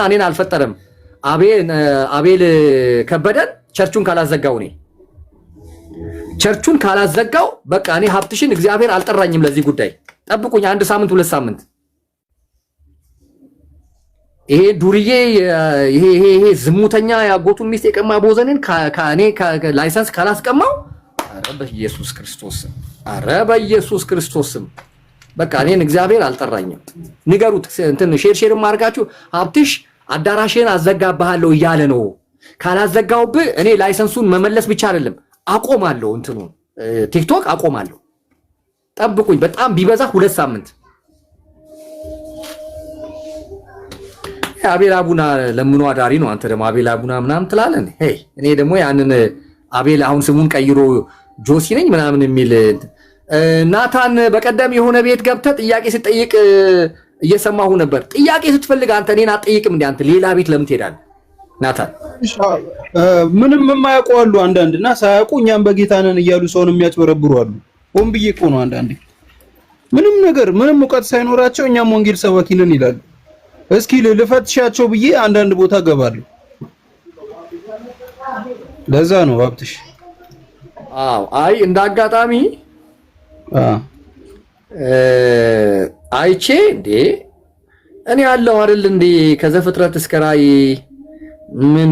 እኔን አልፈጠረም። አቤል ከበደን ቸርቹን ካላዘጋው እኔ ቸርቹን ካላዘጋው በቃ እኔ ሀብትሽን እግዚአብሔር አልጠራኝም ለዚህ ጉዳይ። ጠብቁኝ 1 ሳምንት 2 ሳምንት። ይሄ ዱርዬ ይሄ ዝሙተኛ ያጎቱን ሚስት የቀማ ቦዘኔን ከኔ ላይሰንስ ካላስቀማው ኧረ በኢየሱስ ክርስቶስም በቃ እኔን እግዚአብሔር አልጠራኝም። ንገሩት እንትን ሼር ማርጋችሁ ሀብትሽ አዳራሽን አዘጋባሃለሁ እያለ ነው። ካላዘጋውብህ እኔ ላይሰንሱን መመለስ ብቻ አይደለም አቆማለሁ፣ እንትኑን ቲክቶክ አቆማለሁ። ጠብቁኝ በጣም ቢበዛ 2 ሳምንት። አቤል አቡና ለምኑ አዳሪ ነው። አንተ ደግሞ አቤል አቡና ምናምን ትላለህ። እኔ ደግሞ ያንን አቤል አሁን ስሙን ቀይሮ ጆሲ ነኝ ምናምን የሚል ናታን በቀደም የሆነ ቤት ገብተህ ጥያቄ ስትጠይቅ እየሰማሁ ነበር። ጥያቄ ስትፈልግ አንተ እኔን አትጠይቅም እንዴ? አንተ ሌላ ቤት ለምን ትሄዳለህ? ናታን ምንም የማያውቁ አሉ አንዳንድና ሳያውቁ እኛም በጌታ ነን እያሉ ሰውን የሚያጭበረብሩ አሉ። ሆን ብዬ እኮ ነው አንዳንዴ ምንም ነገር ምንም ዕውቀት ሳይኖራቸው እኛም ወንጌል ሰባኪ ነን ይላሉ። እስኪ ልፈትሻቸው ብዬ አንዳንድ ቦታ ገባለሁ። ለዛ ነው ሀብትሽ። አይ እንዳጋጣሚ አይቼ እንዴ እኔ ያለው አይደል እንዴ ከዘፍጥረት እስከ ራእይ ምን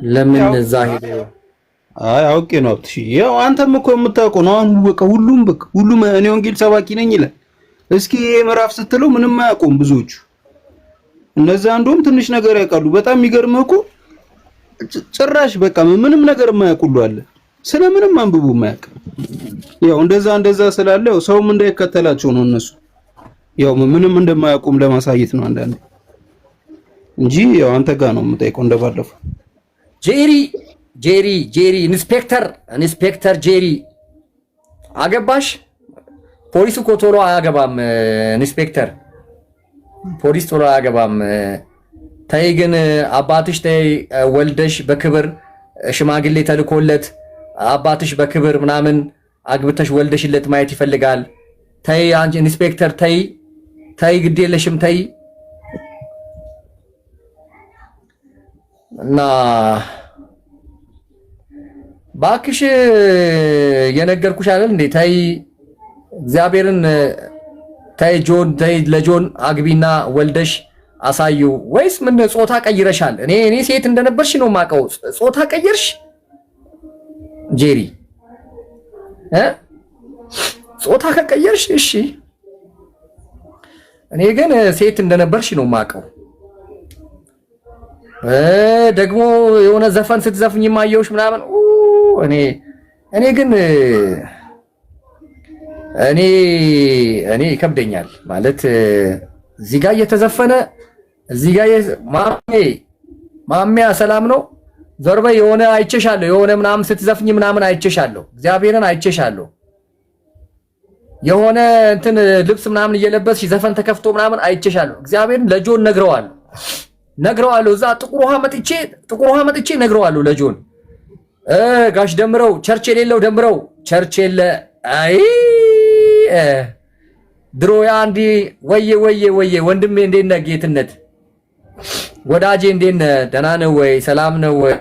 ለምን እዛ ሄደው? አይ አውቄ ነው ሀብትሽ። ያው አንተም እኮ የምታውቀው ነው። አሁን በቃ ሁሉም እኔ ወንጌል ሰባኪ ነኝ ይላል። እስኪ ምዕራፍ ስትለው ምንም አያውቁም ብዙዎቹ። እነዛ እንደውም ትንሽ ነገር ያውቃሉ። በጣም የሚገርምህ እኮ ጭራሽ በቃ ምንም ነገር የማያውቁሉ አለ። ስለምንም አንብቡ የማያውቅ ያው እንደዛ ስላለ ያው ሰውም እንዳይከተላቸው ነው እነሱ ያው ምንም እንደማያውቁም ለማሳየት ነው አንዳንዴ እንጂ ያው አንተ ጋር ነው የምጠይቀው እንደባለፈው። ጄሪ ኢንስፔክተር ጄሪ አገባሽ? ፖሊስ እኮ ቶሎ አያገባም። ኢንስፔክተር ፖሊስ ቶሎ አያገባም። ተይ ግን አባትሽ ተይ ወልደሽ በክብር ሽማግሌ ተልኮለት አባትሽ በክብር ምናምን አግብተሽ ወልደሽለት ማየት ይፈልጋል። ተይ አንቺ ኢንስፔክተር ተይ ግድ የለሽም ተይ። እና ባክሽ የነገርኩሽ አይደል እንዴ? ተይ እግዚአብሔርን ተይ ጆን ተይ ለጆን አግቢና ወልደሽ አሳዩ። ወይስ ምን ጾታ ቀይረሻል? እኔ ሴት እንደነበርሽ ነው ማቀው። ጾታ ቀይርሽ ጄሪ? ጾታ ከቀየርሽ እሺ። እኔ ግን ሴት እንደነበርሽ ነው ማቀው። ደግሞ የሆነ ዘፈን ስትዘፍኝ ማየውሽ ምናምን እኔ ግን እኔ ይከብደኛል ማለት እዚህ ጋር እየተዘፈነ እዚህ ጋር ማሚያ ሰላም ነው ዞርበ የሆነ አይቼሻለሁ የሆነ ምናምን ስትዘፍኝ ምናምን አይቼሻለሁ። እግዚአብሔርን አይቼሻለሁ። የሆነ እንትን ልብስ ምናምን እየለበስሽ ዘፈን ተከፍቶ ምናምን አይቼሻለሁ። እግዚአብሔርን ለጆን ነግረዋለሁ። እዛ ጥቁር ውሃ መጥቼ ነግረዋለሁ ለጆን። ጋሽ ደምረው ቸርች የሌለው ደምረው ቸርች የለ አይ ድሮ ያንዲ ወየ ወንድሜ እንዴት ነህ? ጌትነት ወዳጄ እንዴት ነህ? ደህና ነው ወይ? ሰላም ነው ወይ?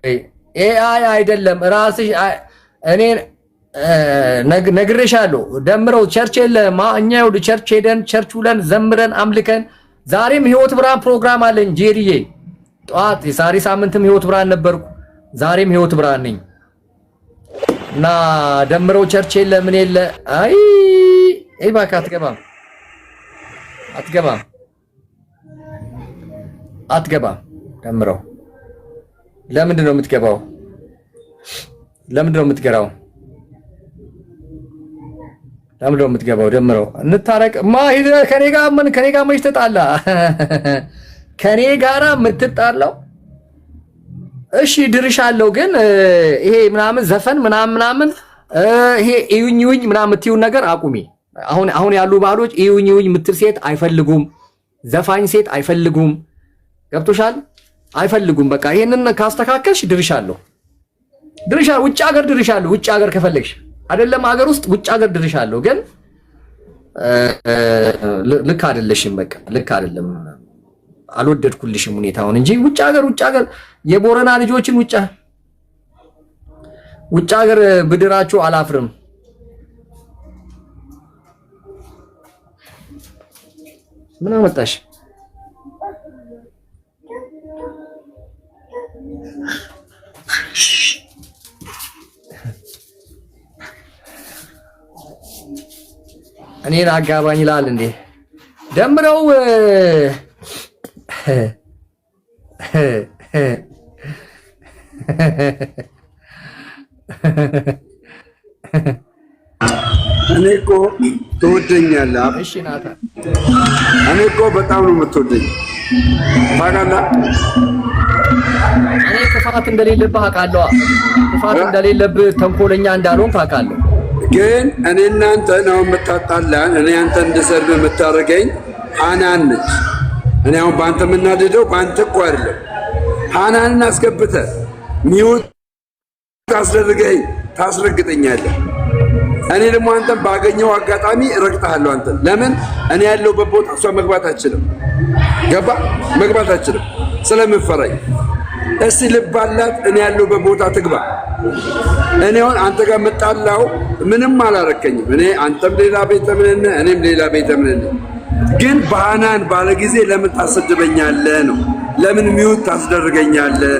ኤአይ አይደለም ራስሽ እኔ ነግሬሻለሁ። ደምረው ቸርች የለ እኛ ወደ ቸርች ሄደን ቸርች ውለን ዘምረን አምልከን ዛሬም ህይወት ብርሃን ፕሮግራም አለኝ ጄሪዬ። ጧት የዛሬ ሳምንትም ህይወት ብርሃን ነበርኩ፣ ዛሬም ህይወት ብርሃን ነኝ። እና ደምረው ቸርች የለ ምን የለ አይ እባክህ አትገባም። ደምረው ለምንድን ነው የምትገባው? ለምንድን ነው የምትገባው? ደምረው እንታረቅ ከኔ ጋር መች ተጣላ? ከኔ ጋራ የምትጣላው እሺ ድርሻለሁ። ግን ይሄ ምናምን ዘፈን ምናምን ይሄ እዩኝ ምናምን የምትይውን ነገር አቁሚ። አሁን ያሉ ባህሎች እዩኝ የምትል ሴት አይፈልጉም፣ ዘፋኝ ሴት አይፈልጉም። ገብቶሻል? አይፈልጉም። በቃ ይሄንን ካስተካከልሽ ድርሻለሁ። ውጭ ሀገር ድርሻለሁ። ውጭ ሀገር ከፈለግሽ አይደለም ሀገር ውስጥ ውጭ ሀገር ድርሻለሁ። ግን ልክ አይደለሽም። በቃ ልክ አይደለም። አልወደድኩልሽም ሁኔታውን እንጂ ውጭ ሀገር የቦረና ልጆችን ውጭ ሀገር ብድራችሁ አላፍርም። ምን አመጣሽ? እኔን አጋባኝ ይላል እንዴ? ደምረው እኔ እኮ ትወደኛለህ። እሺ ናታ፣ እኔ እኮ በጣም ነው የምትወደኝ ታውቃለህ። እኔ ክፋት እንደሌለብህ አውቃለሁ። ክፋት እንደሌለብህ ተንኮለኛ እንዳልሆንክ አውቃለሁ። ግን እኔ እናንተ ነው የምታጣላን። እኔ አንተ እንድሰርብ የምታደርገኝ ሐናን ነች። እኔ አሁን በአንተ የምናደደው በአንተ እኮ አይደለም። ሐናንን አስገብተህ ሚውት ታስደርገኝ ታስረግጠኛለህ። እኔ ደግሞ አንተን ባገኘው አጋጣሚ እረግጥሃለሁ። አንተን ለምን እኔ ያለሁበት ቦታ እሷ መግባት አትችልም። ገባ? መግባት አትችልም ስለምፈራኝ። እስቲ ልብ አላት። እኔ ያለሁበት ቦታ ትግባ። እኔ አሁን አንተ ጋር መጣላው ምንም አላረከኝም። እኔ አንተም ሌላ ቤተ እምነት ነህ፣ እኔም ሌላ ቤተ እምነት ነህ። ግን በሐናን ባለ ጊዜ ለምን ታሰድበኛለህ ነው? ለምን ሚውት ታስደርገኛለህ?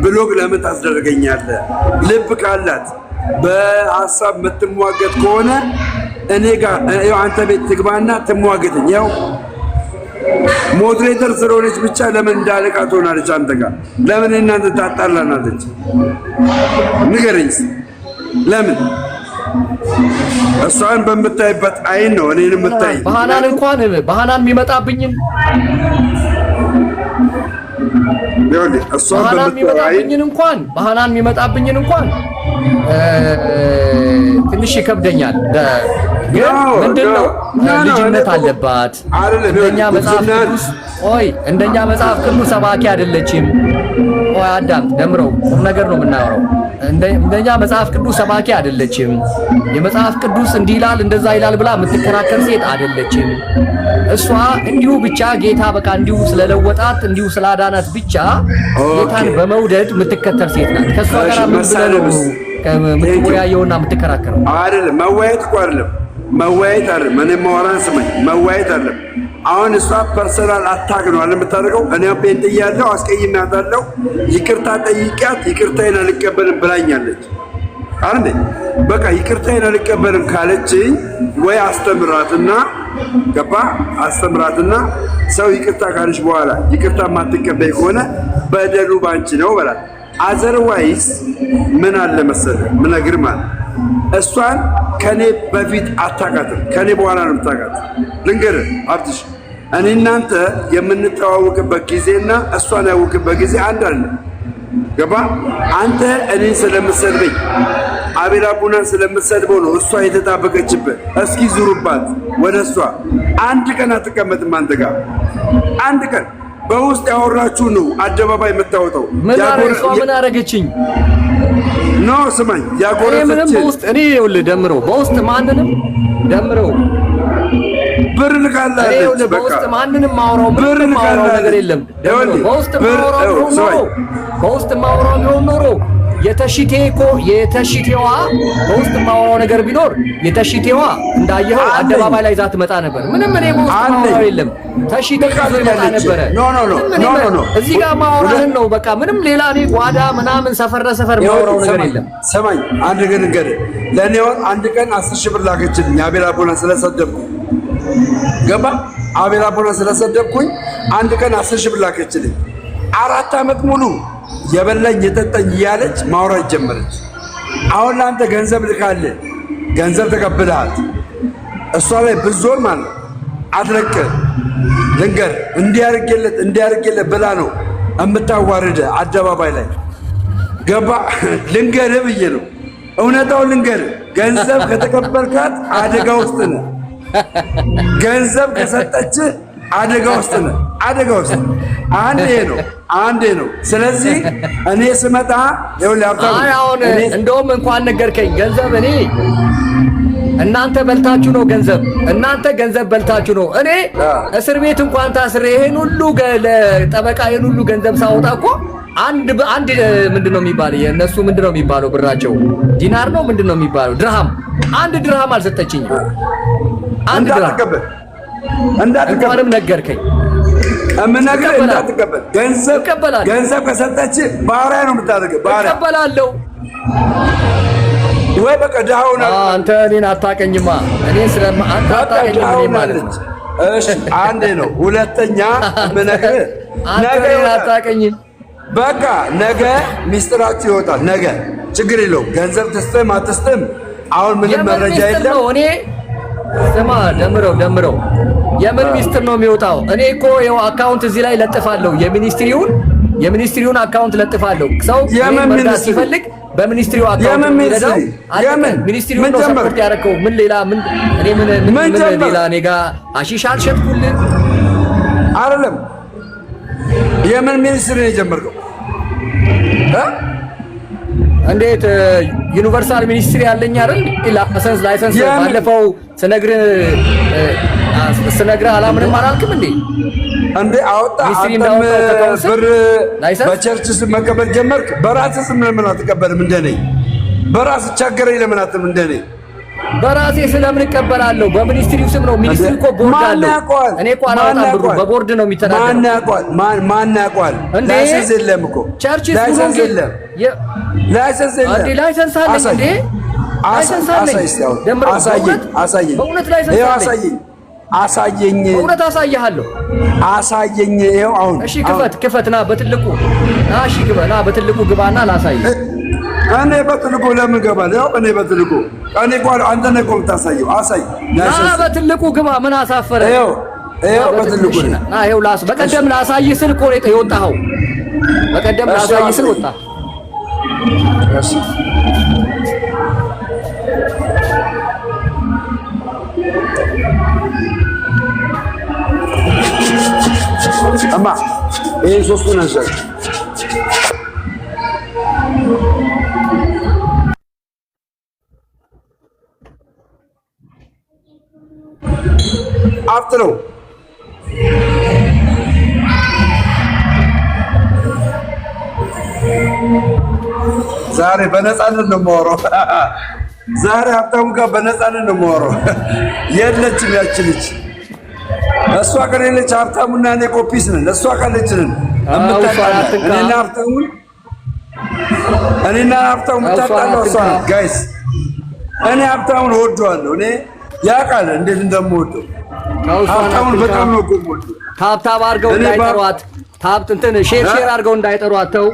ብሎግ ለምን ታስደርገኛለህ? ልብ ካላት በሐሳብ የምትሟገት ከሆነ እኔ ጋር አንተ ቤት ትግባና ትሟገትኝ። ያው ሞዴሬተር ስለሆነች ብቻ ለምን እንዳለቃ ትሆናለች? አንተ ጋር ለምን እናንተ ታጣላናለች? ንገረኝ። ለምን እሷን በምታይበት አይን ነው እኔን የምታይ? በሐናን እንኳን በሐናን የሚመጣብኝን በሐናን የሚመጣብኝን እንኳን ትንሽ ይከብደኛል። ግን ምንድነው ልጅነት አለባት። እንደኛ መጽሐፍ ቅዱስ ሰባኪ አይደለችም። አዳም ደምረው ቁም ነገር ነው የምናወራው። እንደኛ መጽሐፍ ቅዱስ ሰባኪ አይደለችም። የመጽሐፍ ቅዱስ እንዲህ ይላል እንደዛ ይላል ብላ የምትከራከር ሴት አይደለችም። እሷ እንዲሁ ብቻ ጌታ በቃ እንዲሁ ስለለወጣት እንዲሁ ስላዳናት ብቻ ጌታን በመውደድ የምትከተል ሴት ናት። ከሷ ጋር ምን ብለህ ነው የምትወያየውና የምትከራከረው? አይደለም መወያየት እኮ አይደለም መወያየት አይደለም። እኔ ማወራን ስማኝ፣ መወያየት አይደለም። አሁን እሷ ፐርሰናል አታክ ነው አለ የምታደርገው። እኔ ጴንጤ እያለሁ አስቀይሜያታለሁ፣ ይቅርታ ጠይቂያት ይቅርታዬን አልቀበልም ብላኛለች አይደል? በቃ ይቅርታዬን አልቀበልም ካለችኝ ወይ አስተምራትና ገባ አስተምራትና ሰው ይቅርታ ካለች በኋላ ይቅርታ የማትቀበይ ከሆነ በደሉ ባንቺ ነው በላት። አዘርዋይስ ምን አለ መሰለህ ምን ነገር ማለት እሷን ከኔ በፊት አታውቃትም፣ ከኔ በኋላ ነው የምታውቃት። ልንገርህ አብትሽ፣ እኔ እናንተ የምንተዋወቅበት ጊዜና እሷን ያወቅበት ጊዜ አንድ አይደለም። ገባ? አንተ እኔን ስለምትሰድበኝ አቤል አቡናን ስለምትሰድበው ነው እሷ የተጣበቀችበት። እስኪ ዙሩባት ወደ እሷ። አንድ ቀን አትቀመጥም አንተ ጋር አንድ ቀን በውስጥ ያወራችሁ ነው አደባባይ የምታወጣው። ምን አረገችኝ? ኖ ስማኝ፣ ያጎረሰች በውስጥ እኔ ይኸውልህ ደምረው በውስጥ ማንንም ደምረው ብር ልካላለች። በውስጥ ማንንም ማውራው ምንም ማውራው ነገር የለም። በውስጥ ማውራው ቢሆን ኖሮ የተሽቴዋ በውስጥ ማውራው ነገር ቢኖር የተሽቴዋ እንዳየኸው አደባባይ ላይ ዛት መጣ ነበር። ምንም እኔ በውስጥ ማውራው የለም። ተሽቴ ይዞ ይመጣ ነበረ። ኖ እዚህ ጋር ማውራህን ነው በቃ። ምንም ሌላ እኔ ጓዳ ምናምን ሰፈር ማውራው ነገር የለም። ሰማኝ፣ አንድ ግን እንግዲህ ለኔ አንድ ቀን 10 ሺህ ብር ላከችልኝ አቤል አቦና ስለሰደብኩ። ገባ? አቤል አቦና ስለሰደብኩኝ አንድ ቀን 10 ሺህ ብር ላከችልኝ። 4 ዓመት ሙሉ የበላኝ የጠጠኝ እያለች ማውራት ጀመረች። አሁን ለአንተ ገንዘብ ልካለህ፣ ገንዘብ ተቀብለሃት እሷ ላይ ብዞር ማለት አትለቅህ። ልንገር እንዲያርጌለት ብላ ነው የምታዋርድህ አደባባይ ላይ። ገባ? ልንገርህ ብዬ ነው እውነታውን ልንገርህ። ገንዘብ ከተቀበልካት አደጋ ውስጥ ነህ። ገንዘብ ከሰጠችህ አደጋ ውስጥ ነህ። አደጋ ውስጥ አንዴ ነው። ስለዚህ እኔ ስመጣ ይኸውልህ ሀብታሙ፣ እንደውም እንኳን ነገርከኝ ገንዘብ እኔ እናንተ በልታችሁ ነው ገንዘብ፣ እናንተ ገንዘብ በልታችሁ ነው። እኔ እስር ቤት እንኳን ታስሬ ይሄን ሁሉ ለጠበቃ ይሄን ሁሉ ገንዘብ ሳወጣ እኮ አንድ ምንድነው የሚባለው የነሱ ምንድነው የሚባለው ብራቸው ዲናር ነው ምንድነው የሚባለው ድርሃም፣ አንድ ድርሃም አልሰጠችኝም። አንድ ድርሃም እንዳትቀበል ነገርከኝ። እምነግርህ እንዳትቀበል ገንዘብ ከሰጠች ባሪያ ነው የምታደርገው። ባሪያ እቀበላለሁ ወይ በቃ ድሃውን አንተ እኔን አታቀኝማ። እኔ አንተ አታቀኝም እኔ ማለት ነው። እሺ አንዴ ነው። ሁለተኛ እምነግርህ ነገ አታቀኝም። በቃ ነገ ሚስጥራችሁ ይወጣል። ነገ ችግር የለውም። ገንዘብ ትስጥም አትስጥም አሁን ምንም መረጃ የለም። እኔ ስማ ደምረው የምን ሚስጥር ነው የሚወጣው? እኔ እኮ ይኸው አካውንት እዚህ ላይ ለጥፋለሁ። የሚኒስትሪውን አካውንት ለጥፋለሁ። ሰው መርዳት ሲፈልግ በሚኒስትሪው አካውንት ይረዳው አይደለም። ሚኒስትሪው ነው ሰፖርት ያደረገው። ምን ሌላ ምን እኔ ምን ሌላ እኔ ጋር አሺሻ አልሸጥኩልህ አይደለም። የምን ሚኒስትሪ ነው የጀመርከው? እንዴት ዩኒቨርሳል ሚኒስትሪ ያለኝ አይደል? ላይሰንስ ባለፈው ስነግርህ አላምንም አላልክም እንዴ? እንዴ አወጣ ብር በቸርች ስም መቀበል ጀመርክ። በራስህ ስም ለምን አትቀበልም? እንደኔ በራስህ ቸገረኝ ለምን አትም እንደኔ በራሴ ስለምን እቀበላለሁ? በሚኒስትሪው ስም ነው። ሚኒስትሪ እኮ ቦርድ አለው። እኔ እኮ አላወጣም ብሩ በቦርድ ነው የሚተዳደረው። ማን ያውቃል? ላይሰንስ የለም እኮ ቸርች ላይሰንስ የለም። ላይሰንስ የለም። እንዴ ላይሰንስ አለኝ እንዴ? ላይሰንስ አለኝ። አሳየኝ። በእውነት ላይሰንስ አለኝ። አሳየኝ። በእውነት አሳይሃለሁ። አሳየኝ። ይኸው አሁን እሺ ክፈት ና በትልቁ እሺ ና በትልቁ ግባና ላሳይ። እኔ በትልቁ ለምን ገባለሁ? ያው እኔ በትልቁ እኔ ቋል አንተ ነህ እኮ የምታሳየው። አሳይ ና በትልቁ ግባ። ምን አሳፈረ? ይኸው በትልቁ ና ይኸው በቀደም ላሳይ ስል እኮ ነው የወጣኸው። በቀደም ላሳይ ስል ወጣ። እሺ አማ ይሄ ሶስቱን አንሳይ። አፍጥሮ ዛሬ በነፃነት ነው የማወራው። ዛሬ ሀብታሙ ጋር በነፃነት ነው የማወራው። የለችም ያች ልጅ። እሷ ከሌለች ሀብታሙና እኔ ኮፒስ ነን። እሷ ካለችንን እኔና ሀብታሙ የምታጣለው እሷ ናት። ጋይስ እኔ ሀብታሙን እወደዋለሁ። እኔ ያውቃል እንዴት እንደምወደው። ሀብታሙን በጣም ነው የምወደው። ታብታብ አድርገው እንዳይጠሯት፣ ሼር አድርገው እንዳይጠሯት። ተው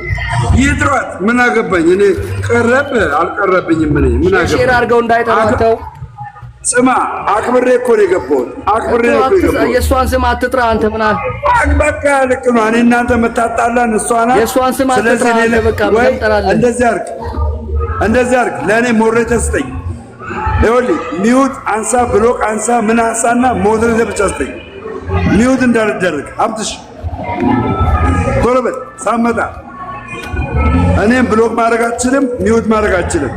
ይጥሯት፣ ምን አገባኝ እኔ። ቀረብ አልቀረብኝም እኔ ምን አገባኝ። ሼር አድርገው እንዳይጠሯት። ተው ስማ፣ አክብሬ እኮ ነው የገባሁት። አክብሬ ነው የገባሁት። የእሷን ስም አትጥራ አንተ። ምን አለ በቃ ልክ ነው። እኔ እናንተ መታጣላን እሷ ናት። የእሷን ስም አትጥራ አንተ። በቃ ምን ጠራለን? እንደዚህ አድርግ። ለእኔ ሞዴሬተር ስጠኝ። ይኸውልህ ሚውት አንሳ፣ ብሎክ አንሳ፣ ምን አንሳና ሞዴሬተር ብቻ ስጠኝ። ሚውት እንዳልደረግ ሀብትሽ ቶሎ በል ሳመጣ። እኔም ብሎክ ማድረግ አትችልም፣ ሚውት ማድረግ አትችልም።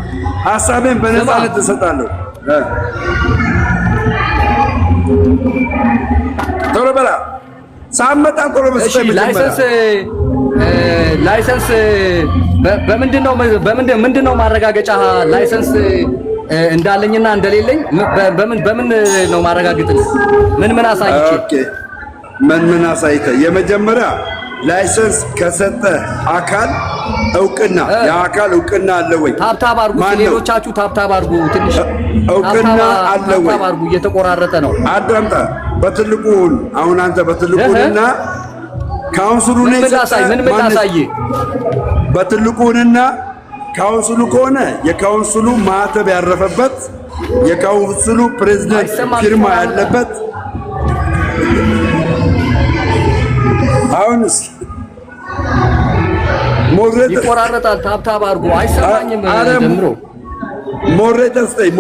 ሀሳቤን በነፃነት እሰጣለሁ። ቶሎ በላ ሳመጣ ቶሎ በስጠኝ። ላይሰንስ በምንድነው ማረጋገጫ? ላይሰንስ እንዳለኝና እንደሌለኝ በምን ነው ማረጋገጥልህ? ምን አሳይቼ? ኦኬ ምን አሳይተ? የመጀመሪያ ላይሰንስ ከሰጠ አካል እውቅና፣ የአካል እውቅና አለ ወይ? ታብታብ አድርጉ። ሌሎቻችሁ ታብታብ አድርጉ። ትንሽ እውቅና አለ ወይ? ታብታብ አድርጉ። እየተቆራረጠ ነው። አዳምጣ። በትልቁን አሁን አንተ በትልቁንና ካውንስሉን ምን ላሳይ? በትልቁንና ካውንስሉ ከሆነ የካውንስሉ ማህተብ ያረፈበት የካውንስሉ ፕሬዝዳንት ፊርማ ያለበት። አሁንስ ሞዴሬተር ይቆራረጣል። ታብታብ አድርጉ። አይሰማኝም። ደምሮ ሞዴሬተር ስጠኝ።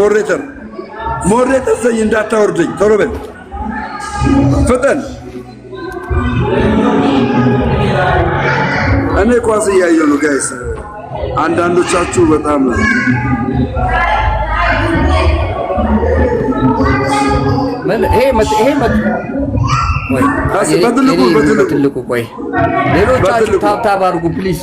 ሞዴሬተር ስጠኝ። እንዳታወርደኝ። ቶሎ በል ፍጠን። እኔ ኳስ እያየሁ ነው ጋይስ። አንዳንዶቻችሁ በጣም በትልቁ ቆይ ሌሎቻችሁ ታብታብ አድርጉ ፕሊዝ።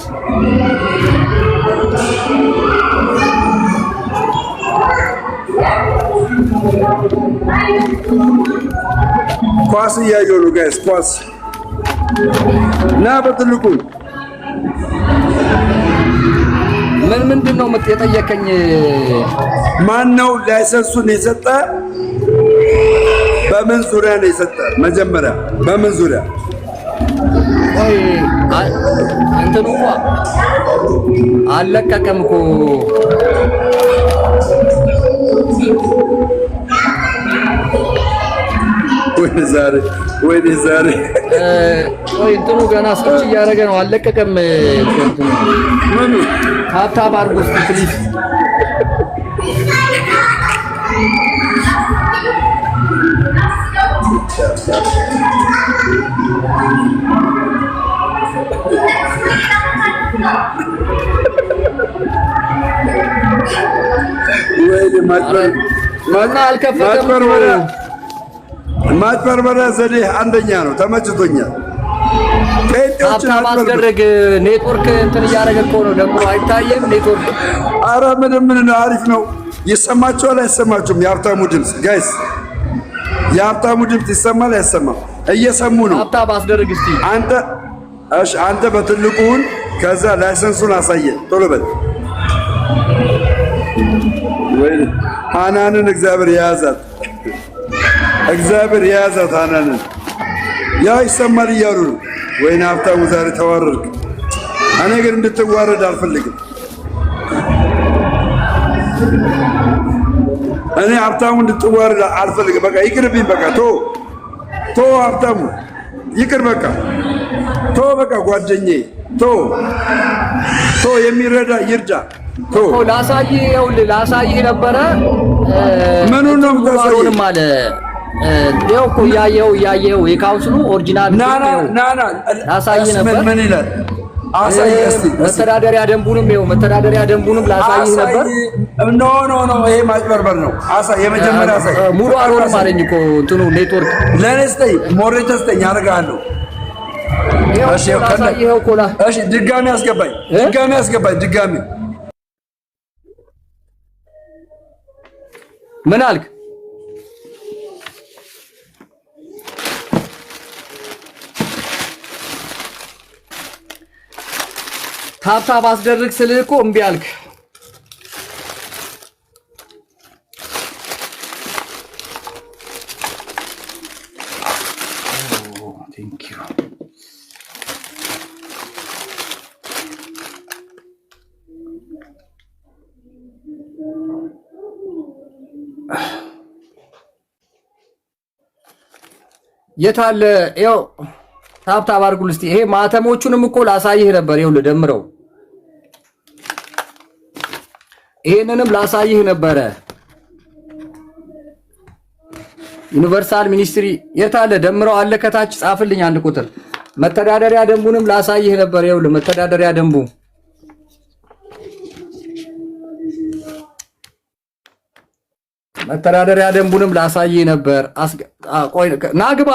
ኳስ እያየሁ ነው ጋይስ። ኳስ ና በትልቁ ምንድን ነው የጠየቀኝ? ማን ነው ላይሰንሱን የሰጠ? በምን ዙሪያ ነው የሰጠ? መጀመሪያ በምን ዙሪያ? ቆይ እንትኑ እኮ አልለቀቀም እኮ ወይኔ ዛሬ ቆይ እንትኑ ገና ስኮች እያደረገ ነው። አልለቀቀም። ምኑ ታብታብ አድርጉ እስኪ ፕሊዝ። ማጭበርበሪያ ዘዴ አንደኛ ነው። ተመችቶኛል። ታብታብ አስደረግ። ኔትወርክ እንትን እያደረገ እኮ ነው ደግሞ አይታየም ኔትወርክ። ኧረ ምን ነው አሪፍ ነው። ይሰማችኋል አይሰማችሁም? የሀብታሙ ድምፅ ጋይስ፣ የሀብታሙ ድምፅ ይሰማል አይሰማም? እየሰሙ ነው። ታብታብ አስደረግ እስቲ አንተ። እሺ አንተ በትልቁን ከዛ ላይሰንሱን አሳየን ቶሎ በል። ወይ ሃናንን እግዚአብሔር የያዛት እግዚአብሔር የያዛት ሃናንን ያው ይሰማል እያሉ ነው። ወይኔ ሀብታሙ ዛሬ ተዋረድክ። እኔ ግን እንድትዋረድ አልፈልግም። እኔ ሀብታሙ እንድትዋረድ አልፈልግም። በቃ ይቅርብኝ። በቃ ቶ ሀብታሙ ይቅር። በቃ በቃ ጓደኛዬ የሚረዳ ይርዳ። ላሳይህ ነበረ። ምኑን ነው የምታሳየው? አለ ይኸው እኮ እያየኸው የካውንስሉ ኦሪጂናል ላሳይህ ነበር። ምን ይላል? አሳይህ እስኪ። መተዳደሪያ ደንቡንም ላሳይህ ነበር። ኖ ይሄ ማጭበርበር ነው። የመጀመሪያ አሳይ። ሙሉ አልሆነም አለኝ እኮ እንትኑ ኔትወርክ። ለእኔ ስጠኝ፣ ሞሬት ስጠኝ፣ አደርግሃለሁ። እሺ ድጋሚ አስገባኝ። ምን አልክ? ታብታብ አስደርግ ስልህ እኮ እምቢ አልክ። የታለ ይኸው ታብታብ አድርጉልኝ እስቲ። ይሄ ማተሞቹንም እኮ ላሳይህ ነበር። ይኸውልህ ደምረው፣ ይሄንንም ላሳይህ ነበረ። ዩኒቨርሳል ሚኒስትሪ የታለ? ደምረው አለ ከታች ጻፍልኝ አንድ ቁጥር። መተዳደሪያ ደንቡንም ላሳይህ ነበር። ይኸውልህ መተዳደሪያ ደንቡ ደንቡንም ላሳይህ ነበር። ቆይ ናግባ።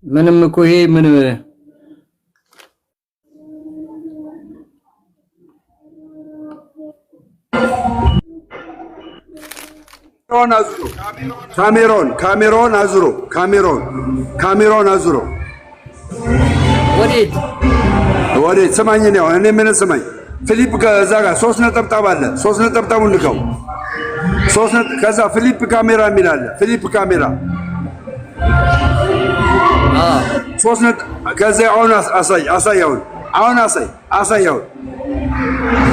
ምንም እኮ ይሄ ምን ካሜሮን አዙሮ ወዴት? ስማኝ ነው እኔ ምን ስማኝ። ፊሊፕ ከዛ ጋር 3 ነጠብጣብ አለ። 3 ነጠብጣቡን ልከው። ከዛ ፊሊፕ ካሜራ የሚል አለ። ፊሊፕ ካሜራ 3 ከዛ አሁን አሳይ።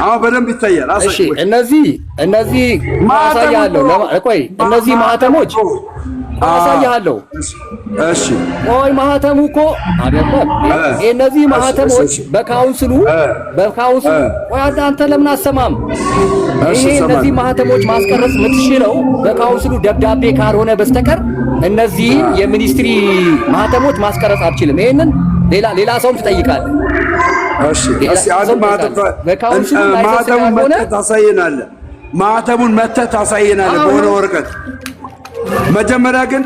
አሁን በደንብ ይታያል። እሺ እነዚህ ማሳያለሁ። ቆይ እነዚህ ማህተሞች አሳያለሁ። እሺ ቆይ ማህተሙ እኮ አይደለም። እነዚህ ማህተሞች በካውንስሉ ቆይ አንተ ለምን አሰማም? ይሄ እነዚህ ማህተሞች ማስቀረጽ የምትችለው በካውንስሉ ደብዳቤ ካልሆነ በስተቀር እነዚህን የሚኒስትሪ ማህተሞች ማስቀረጽ አትችልም። ይሄንን ሌላ ሰውም ትጠይቃለህ። እሺ ማህተሙን መተህ ታሳየናለህ። በሆነ ወረቀት መጀመሪያ ግን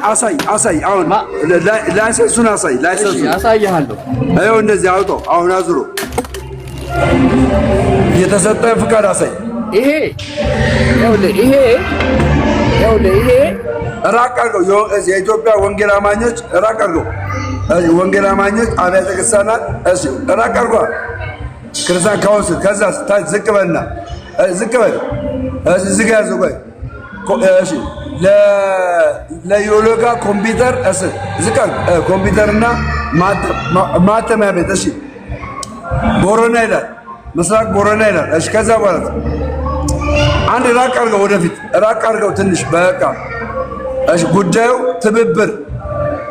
አሳይ አሁን ላይሰንሱን ላይሰንሱን ያሳያለሁ። አይው እንደዚህ አውጣው። አሁን አዙሮ የተሰጠ ፍቃድ አሳይ። ይሄ ራቅ አድርገው። የኢትዮጵያ ወንጌል አማኞች ራቅ አድርገው። ወንጌል አማኞች አብያተ ክርስቲያናት እሺ፣ ራቅ አድርገው። ክርስቲያን ካውንስል ከዛ ዝቅ በልና ዝቅ በል። እዚህ ጋር ያዘው። እሺ ለዮሎጋ ኮምፒውተር ዝቅ ኮምፒውተርና ማተሚያ ቤት እሺ፣ ቦረና ይላል፣ ምስራቅ ቦረና ይላል። እሺ ከዛ በኋላ አንድ ራቅ አድርገው፣ ወደፊት ራቅ አድርገው ትንሽ በቃ። እሺ ጉዳዩ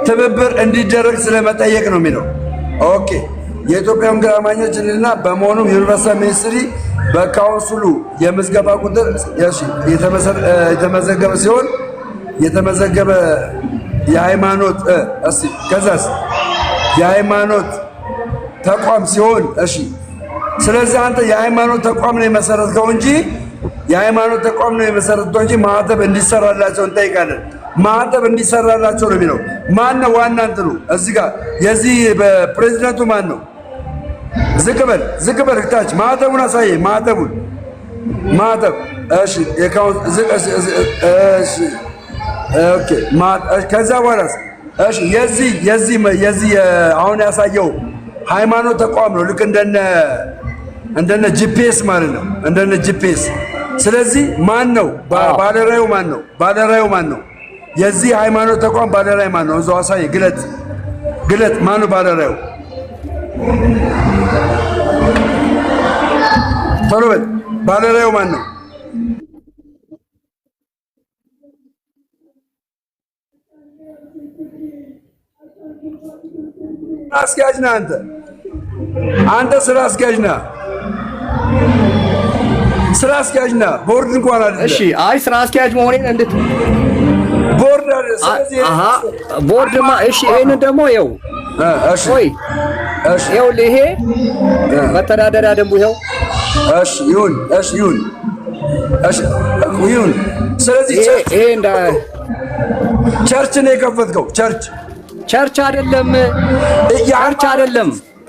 ትብብር እንዲደረግ ስለመጠየቅ ነው የሚለው። ኦኬ የኢትዮጵያ ወንጌል አማኞች እና በመሆኑም ዩኒቨርሳል ሚኒስትሪ በካውንስሉ የምዝገባ ቁጥር የተመዘገበ ሲሆን የተመዘገበ የሃይማኖት ከዛስ የሃይማኖት ተቋም ሲሆን እሺ። ስለዚህ አንተ የሃይማኖት ተቋም ነው የመሰረትከው እንጂ ማህተብ እንዲሰራላቸው እንጠይቃለን። ማህተብ እንዲሰራላቸው ነው የሚለው። ማን ነው ዋና እንትኑ? እዚህ ጋር የዚህ በፕሬዝዳንቱ ማን ነው? ዝቅ በል ታች ማህተቡን አሳየኝ። ማህተብ እሺ፣ ኦኬ። ከዛ በኋላ እሺ፣ የዚህ አሁን ያሳየው ሃይማኖት ተቋም ነው። ልክ እንደነ ጂፒኤስ ማለት ነው፣ እንደነ ጂፒኤስ። ስለዚህ ማን ነው ባለራዩ? ማን ነው የዚህ ሃይማኖት ተቋም ባለራይ? ማን ነው? እዛው አሳየኝ። ግለጥ። ማን ነው ባለራዩ? ቶሎ በል። ባለራዩ ማን ነው? አስኪያጅ ነህ አንተ ስራ አስኪያጅ ነህ። ቦርድ እንኳን አይደለም። እሺ አይ ስራ አስኪያጅ መሆኔን እንዴት ቦርድ አይደለም። ስለዚህ ቦርድማ እሺ። ይሄንን ደግሞ ይኸው ይኸው ይሄ መተዳደሪያ ደንቡ ይኸው። እሺ ይሁን። ስለዚህ ይሄ እንደ ቸርች ነው የከፈትከው። ቸርች አይደለም፣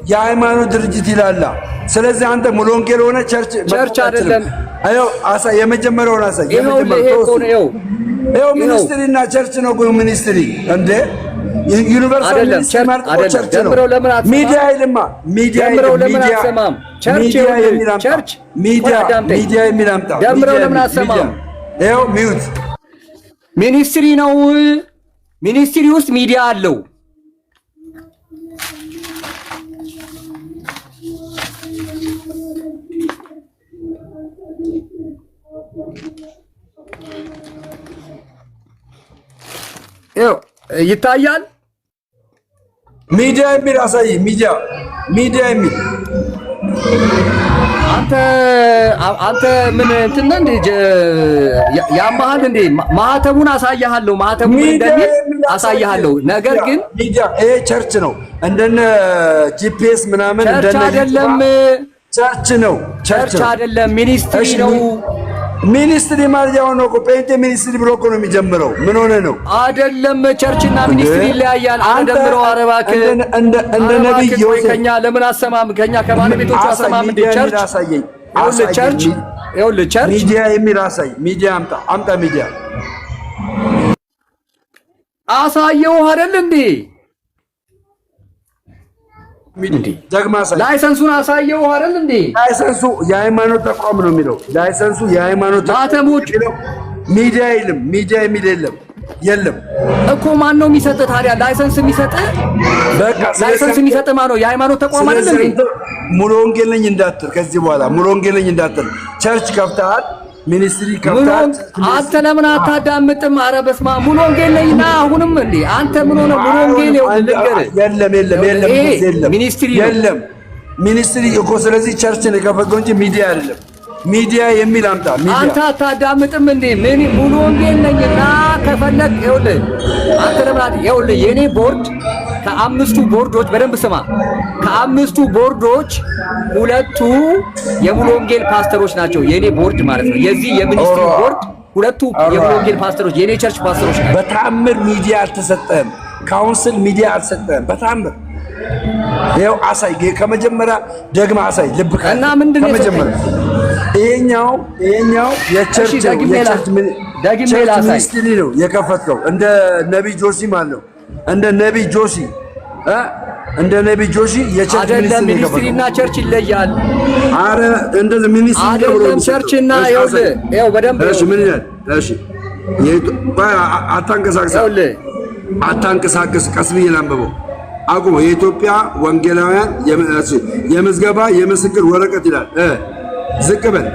የሃይማኖት ድርጅት ይላል። ስለዚህ አንተ ሙሉ ወንጌል ሆነ ቸርች አይደለም። አየው የመጀመሪያውን አሳይ። ይኸው ሚኒስትሪ እና ቸርች ነው። ሚኒስትሪ እንደ ዩኒቨርሳል ሚኒስትሪ ማለት ቸርች ነው። ሚዲያ ይልማ ሚዲያ የሚል አምጣ። ደምረው ለምን አሰማም? ይኸው ሚውት ሚኒስትሪ ነው። ሚኒስትሪ ውስጥ ሚዲያ አለው። ይታያል። ሚዲያ የሚል አሳይ። ሚዲያ የሚል አንተ ምን እንትን እንደ ያማሃል እንዴ? ማህተሙን አሳያለሁ። ማህተሙን እንደሚል አሳያለሁ። ነገር ግን ሚዲያ ይሄ ቸርች ነው። እንደነ ጂፒኤስ ምናምን ቸርች አይደለም። ቸርች አይደለም፣ ሚኒስትሪ ነው። ሚኒስትሪ ማለት ያው ነው እኮ ጴንጤ ሚኒስትሪ ብሎ እኮ ነው የሚጀምረው። ምን ሆነ ነው? አይደለም፣ ቸርችና ሚኒስትሪ ይለያያል። አደምረው አረባክ እንደ ነብይ ዮሴፍ ከኛ ለምን አሰማም? ከኛ ከባለቤቶቹ አሰማም እንደ ቸርች አሳየኝ። ቸርች ሚዲያ የሚል አሳይ። ሚዲያ አምጣ። ሚዲያ አሳየው አይደል እንዴ? ላይሰንሱን አሳየው አይደል እንዴ? ላይሰንሱ የሃይማኖት ተቋም ነው የሚለው። ላይሰንሱ የሃይማኖት ማተሞች ሚዲያ አይልም። ሚዲያ የሚል የለም እኮ። ማን ነው የሚሰጥ ታዲያ? ላይሰንስ የሚሰጥ ላይሰንስ የሚሰጥ ማን ነው? የሃይማኖት ተቋም አይደል እንዴ? ሙሉ ወንጌል ነኝ እንዳትል። ከዚህ በኋላ ሙሉ ወንጌል ነኝ እንዳትል። ቸርች ከፍተሃል፣ ሚኒስትሪ ከፍተሃል። አንተ ለምን አታዳምጥም? ኧረ በስመ አብ። ሙሉ ወንጌል ነኝና አሁንም እንዴ አንተ ምን ሆነ? ሙሉ ወንጌል የለም ሚኒስትሪ የለም። ሚኒስትሪ እኮ ስለዚህ ቸርች ነው የከፈትከው እንጂ ሚዲያ አይደለም። ሚዲያ የሚል አምጣ። አንተ አታዳምጥም እንዴ? ምን ሙሉ ወንጌል ነኝና ከፈለክ ይኸውልህ፣ አንተ ለምን ይኸውልህ፣ የኔ ቦርድ ከአምስቱ ቦርዶች በደንብ ስማ። ከአምስቱ ቦርዶች ሁለቱ የሙሉ ወንጌል ፓስተሮች ናቸው። የኔ ቦርድ ማለት ነው። የዚህ የሚኒስትሪ ቦርድ ሁለቱ የወንጌል ፓስተሮች የኔ ቸርች ፓስተሮች ናቸው። በታምር ሚዲያ አልተሰጠህም፣ ካውንስል ሚዲያ አልሰጠህም። በታምር ይኸው አሳይ፣ ከመጀመሪያ ደግማ አሳይ። ልብ እና ምንድን ነው ከመጀመሪያ ይሄኛው የቸርች ሚኒስትሪ ነው የከፈትከው። እንደ ነቢይ ጆሲ ማለት ነው። እንደ ነቢይ ጆሲ የቸርች ሚኒስትሪና ቸርች ይለያል። አረ እንደዚህ ሚኒስትሪ አይደለም ቸርችና ይኸው በደንብ እሺ። ምን ይላል? እሺ አታንቀሳቅስ፣ ቀስ ብዬ ላንብበው። አቁመው። የኢትዮጵያ ወንጌላውያን የምዝገባ የምስክር ወረቀት ይላል። ዝቅ በል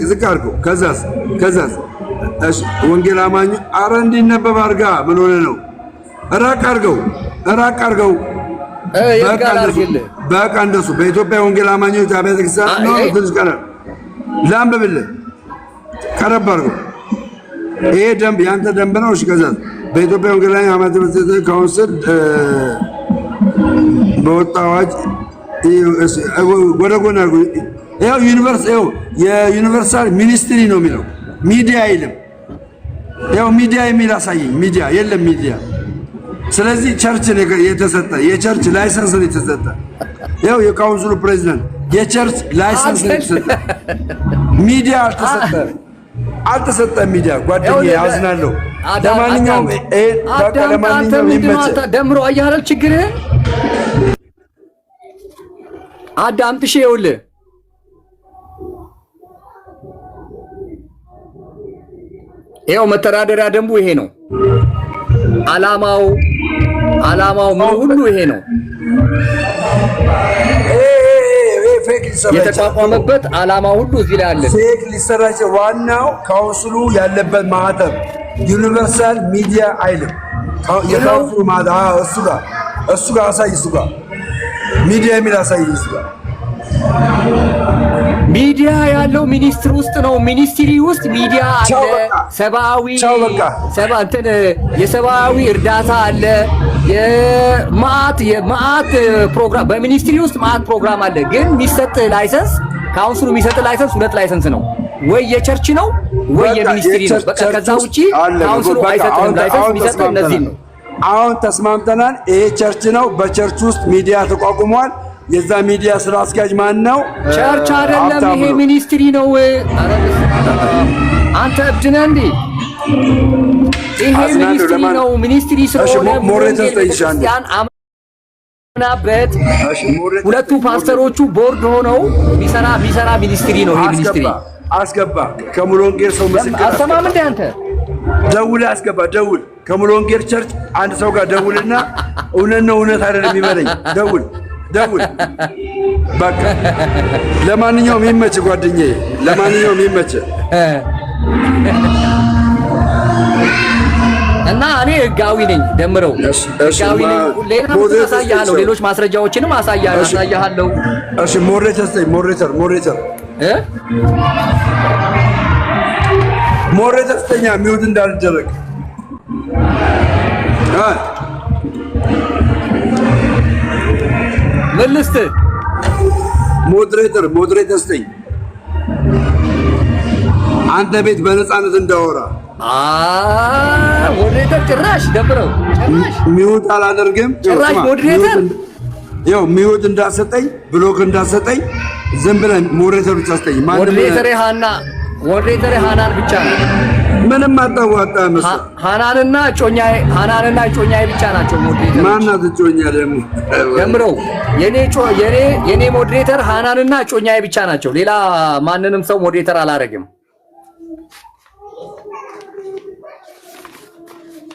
ዝቅ አድርገው። ከዛስ እሺ ወንጌል አማኙ አረ እንዲነበብ አድርጋ። ምን ሆነ ነው? ራቅ አድርገው በቃ እንደሱ በኢትዮጵያ ወንጌል አማኞች አብያተ ክርስቲያን ነው። ትንሽ ቀረብ ላንብብልህ፣ ቀረብ አድርገው። ይሄ ደንብ ያንተ ደንብ ነው። እሺ ከዛስ በኢትዮጵያ ወንጌል አማኞች አብያተ ካውንስል በወጣ አዋጅ ወደ ጎን አድርገው። ይኸው የዩኒቨርሳል ሚኒስትሪ ነው የሚለው፣ ሚዲያ አይልም። ይኸው ሚዲያ የሚል አሳየኝ። ሚዲያ የለም ሚዲያ። ስለዚህ ቸርች የተሰጠ የቸርች ላይሰንስ ነው የተሰጠ። ይኸው የካውንስሉ ፕሬዚዳንት የቸርች ላይሰንስ ነው የተሰጠ። ሚዲያ አልተሰጠም። ሚዲያ ጓደኛዬ አዝናለሁ። ለማንኛውም ይመችህ። ደምሮ አየህ አይደል ችግርህ? አዳምጥሽ ይኸውልህ ይኸው መተዳደሪያ ደንቡ ይሄ ነው። ዓላማው ምን ሁሉ ይሄ ነው። የተቋቋመበት ዓላማ ሁሉ እዚህ ላይ አለ። ፌክ ሊሰራጭ ዋናው ካውንስሉ ያለበት ማህተም ዩኒቨርሳል ሚዲያ አይልም። የካውንስሉ ማህተም እሱ ጋር አሳይ። እሱ ጋር ሚዲያ የሚል አሳይ። እሱ ጋር ሚዲያ ያለው ሚኒስትሪ ውስጥ ነው። ሚኒስትሪ ውስጥ ሚዲያ አለ። የሰብአዊ እርዳታ አለ። የማዕት ፕሮግራም በሚኒስትሪ ውስጥ ማዕት ፕሮግራም አለ። ግን የሚሰጥ ላይሰንስ ካውንስሉ የሚሰጥ ላይሰንስ 2 ላይሰንስ ነው። ወይ የቸርች ነው ወይ የሚኒስትሪ ነው። በቃ ከዛ ውጪ ካውንስሉ አይሰጥም። ላይሰንስ የሚሰጥ እነዚህ ነው። አሁን ተስማምተናል። ይሄ ቸርች ነው። በቸርች ውስጥ ሚዲያ ተቋቁሟል። የዛ ሚዲያ ስራ አስኪያጅ ማን ነው? ቸርች አይደለም፣ ይሄ ሚኒስትሪ ነው። አንተ እብድ ነህ እንዴ? ይሄ ሚኒስትሪ ነው። ሚኒስትሪ ስለሆነ ክርስቲያን አምናበት ሁለቱ ፓስተሮቹ ቦርድ ሆነው ቢሰራ ሚኒስትሪ ነው። ይሄ ሚኒስትሪ አስገባ። ከሙሉ ወንጌል ሰው ምስክር አሰማም እንደ አንተ ደውል አስገባ። ደውል ከሙሉ ወንጌል ቸርች አንድ ሰው ጋር ደውልና እውነት ነው እውነት አይደለም ይበለኝ። ደውል በቃ። ለማንኛውም ይመች ጓደኛዬ፣ ለማንኛውም ይመች እና እኔ ህጋዊ ነኝ። ደምረው ህጋዊ ነኝ። ሌላም አሳያለሁ፣ ሌሎች ማስረጃዎችንም አሳያለሁ። እሺ ሞሬተር ስተኛ ሚውት እንዳልደረግ መልስት ሞዴሬተር ስተኝ አንተ ቤት በነፃነት እንዳወራ ሞዴሬተር ጭራሽ ደብረው ሚውት አላደርግም። ጭራሽ ሞዴሬተር ይኸው ሚውት እንዳሰጠኝ ብሎክ እንዳሰጠኝ ዝም ብለን ሞዴሬተር ብቻ አስጠኝ። ሞዴሬተር ሃናን ብቻ ነው። ምንም አጣዋጣ መሰለህ። ሃናንና ጮኛዬ ብቻ ናቸው ሞዴሬተር። ማናት ጮኛ ደግሞ? ደምረው የኔ ሞዴሬተር ሃናንና ጮኛዬ ብቻ ናቸው። ሌላ ማንንም ሰው ሞዴሬተር አላረግም።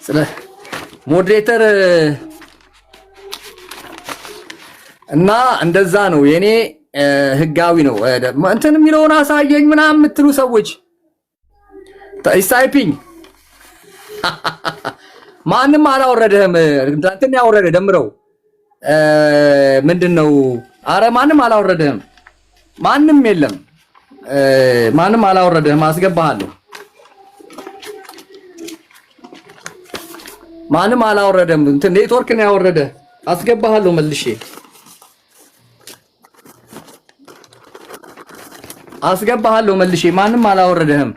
ስለ ሞዴሬተር እና እንደዛ ነው። የኔ ህጋዊ ነው። እንትን የሚለውን አሳየኝ ምናምን የምትሉ ሰዎች ታይሳይፒንግ ማንም አላወረደህም። እንትን ያወረደ ደምረው ምንድነው? አረ ማንም አላወረደህም። ማንም የለም። ማንም አላወረደህም። አስገባሃለሁ። ማንም አላወረደም። እንትን ኔትወርክ ነው ያወረደ። አስገባሃለሁ መልሼ አስገባሃለሁ መልሼ። ማንም አላወረደህም።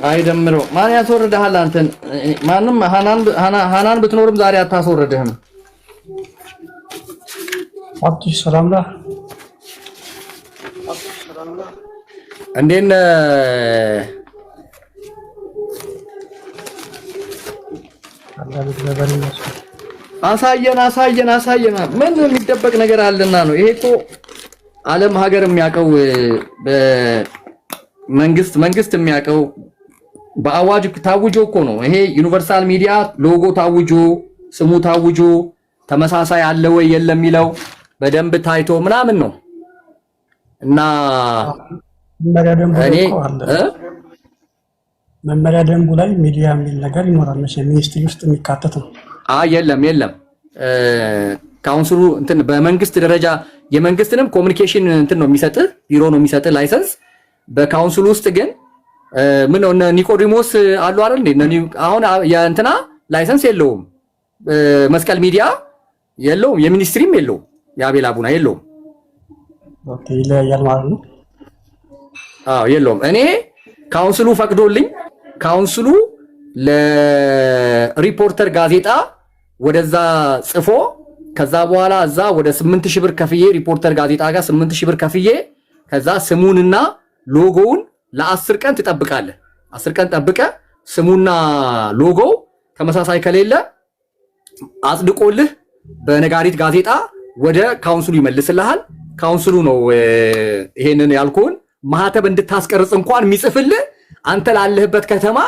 አይደምረው ማን ያስወርድሃል አንተን? ማንም ሃናን ብትኖርም ዛሬ አታስወርድህም። አብቲ ሰላም ነህ? እንዴት ነህ? አሳየን። ምን የሚደበቅ ነገር አለና ነው? ይሄ እኮ ዓለም ሀገር የሚያውቀው መንግስት የሚያውቀው በአዋጅ ታውጆ እኮ ነው። ይሄ ዩኒቨርሳል ሚዲያ ሎጎ ታውጆ ስሙ ታውጆ ተመሳሳይ አለ ወይ የለም የሚለው በደንብ ታይቶ ምናምን ነው። እና መመሪያ ደንቡ ላይ ሚዲያ የሚል ነገር ይኖራል መቼም ሚኒስትሪ ውስጥ የሚካተት ነው። የለም ካውንስሉ እንትን በመንግስት ደረጃ የመንግስትንም ኮሙኒኬሽን እንትን ነው የሚሰጥ ቢሮ ነው የሚሰጥ ላይሰንስ። በካውንስሉ ውስጥ ግን ምን ነው ኒቆዲሞስ አሉ አይደል እንዴ? አሁን የእንትና ላይሰንስ የለውም። መስቀል ሚዲያ የለውም። የሚኒስትሪም የለውም። የአቤል አቡና የለውም። ኦኬ ይለያያል ማለት ነው። የለውም። እኔ ካውንስሉ ፈቅዶልኝ ካውንስሉ ለሪፖርተር ጋዜጣ ወደዛ ጽፎ ከዛ በኋላ እዛ ወደ 8000 ብር ከፍዬ ሪፖርተር ጋዜጣ ጋር 8000 ብር ከፍዬ ከዛ ስሙንና ሎጎውን ለ10 ቀን ትጠብቃለህ። 10 ቀን ጠብቀ ስሙና ሎጎው ተመሳሳይ ከሌለ አጽድቆልህ በነጋሪት ጋዜጣ ወደ ካውንስሉ ይመልስልሃል። ካውንስሉ ነው ይሄንን ያልኩህን ማህተብ እንድታስቀርጽ እንኳን የሚጽፍልህ አንተ ላለህበት ከተማ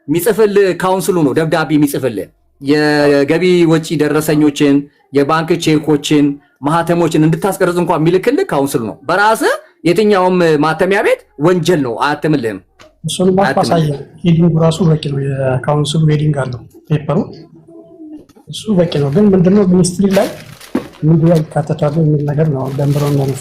የሚጽፍልህ ካውንስሉ ነው። ደብዳቤ የሚጽፍልህ የገቢ ወጪ ደረሰኞችን፣ የባንክ ቼኮችን፣ ማህተሞችን እንድታስቀርጽ እንኳን የሚልክልህ ካውንስሉ ነው። በራስህ የትኛውም ማተሚያ ቤት ወንጀል ነው አያትምልህም። እሱን ማሳያ ሄዲንግ ራሱ በቂ ነው። የካውንስሉ ሄዲንግ አለው ፔፐሩ እሱ በቂ ነው። ግን ምንድነው ሚኒስትሪ ላይ ሚዲያ ይካተታሉ የሚል ነገር ነው ደምሮ ነው ነው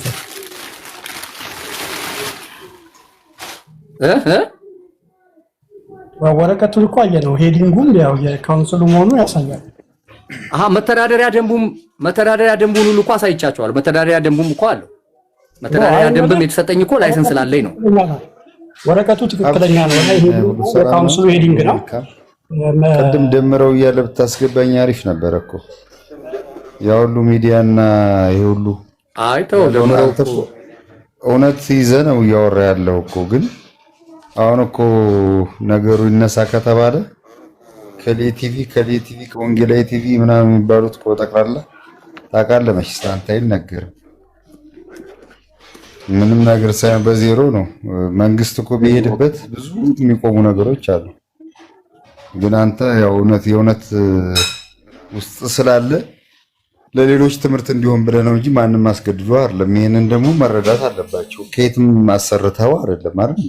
ወረቀቱ እኮ አየነው ሄዲንጉም ያው የካውንስሉ መሆኑ ያሳያል። መተዳደሪያ ደንቡን ሁሉ እኮ አሳይቻቸዋለሁ። መተዳደሪያ ደንቡም እኮ አለው። መተዳደሪያ ደንብም የተሰጠኝ እኮ ላይሰንስ ስላለኝ ነው። ወረቀቱ ትክክለኛ ነው። የካውንስሉ ሄዲንግ ነው። ቅድም ደምረው እያለ ብታስገባኝ አሪፍ ነበር እኮ ያ ሁሉ ሚዲያና ይሄ ሁሉ አይተው ደምረው እውነት ይዘህ ነው እያወራ ያለው እኮ። ግን አሁን እኮ ነገሩ ይነሳ ከተባለ ከሌቲቪ ከወንጌላዊ ቲቪ ምናምን የሚባሉት እኮ ጠቅላላ ታውቃለህ መቼስ አንተ አይነገርም። ምንም ነገር ሳይሆን በዜሮ ነው። መንግስት እኮ ቢሄድበት ብዙ የሚቆሙ ነገሮች አሉ። ግን አንተ ያው የእውነት ውስጥ ስላለ ለሌሎች ትምህርት እንዲሆን ብለህ ነው እንጂ ማንም አስገድዶ አይደለም። ይሄንን ደግሞ መረዳት አለባቸው። ከየትም ማሰርተው አይደለም አይደል?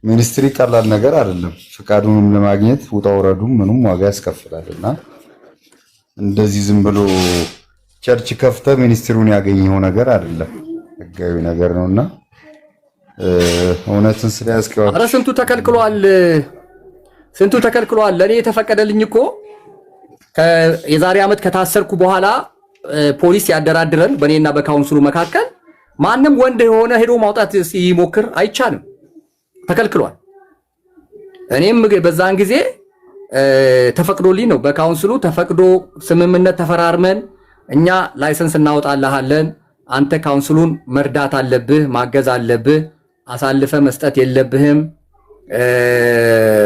ሚኒስትሪ ቀላል ነገር አይደለም። ፍቃዱንም ለማግኘት ውጣ ወረዱም ምንም ዋጋ ያስከፍላልና እንደዚህ ዝም ብሎ ቸርች ከፍተ ሚኒስትሩን ያገኘው ነገር አይደለም። ህጋዊ ነገር ነውና እውነትን ስለያዝከው ኧረ ስንቱ ተከልክሏል። ለኔ የተፈቀደልኝ እኮ የዛሬ ዓመት ከታሰርኩ በኋላ ፖሊስ ያደራድረን በኔና በካውንስሉ መካከል ማንም ወንድ የሆነ ሄዶ ማውጣት ሲሞክር አይቻልም። ተከልክሏል። እኔም በዛን ጊዜ ተፈቅዶልኝ ነው በካውንስሉ ተፈቅዶ ስምምነት ተፈራርመን እኛ ላይሰንስ እናወጣልሃለን፣ አንተ ካውንስሉን መርዳት አለብህ፣ ማገዝ አለብህ፣ አሳልፈ መስጠት የለብህም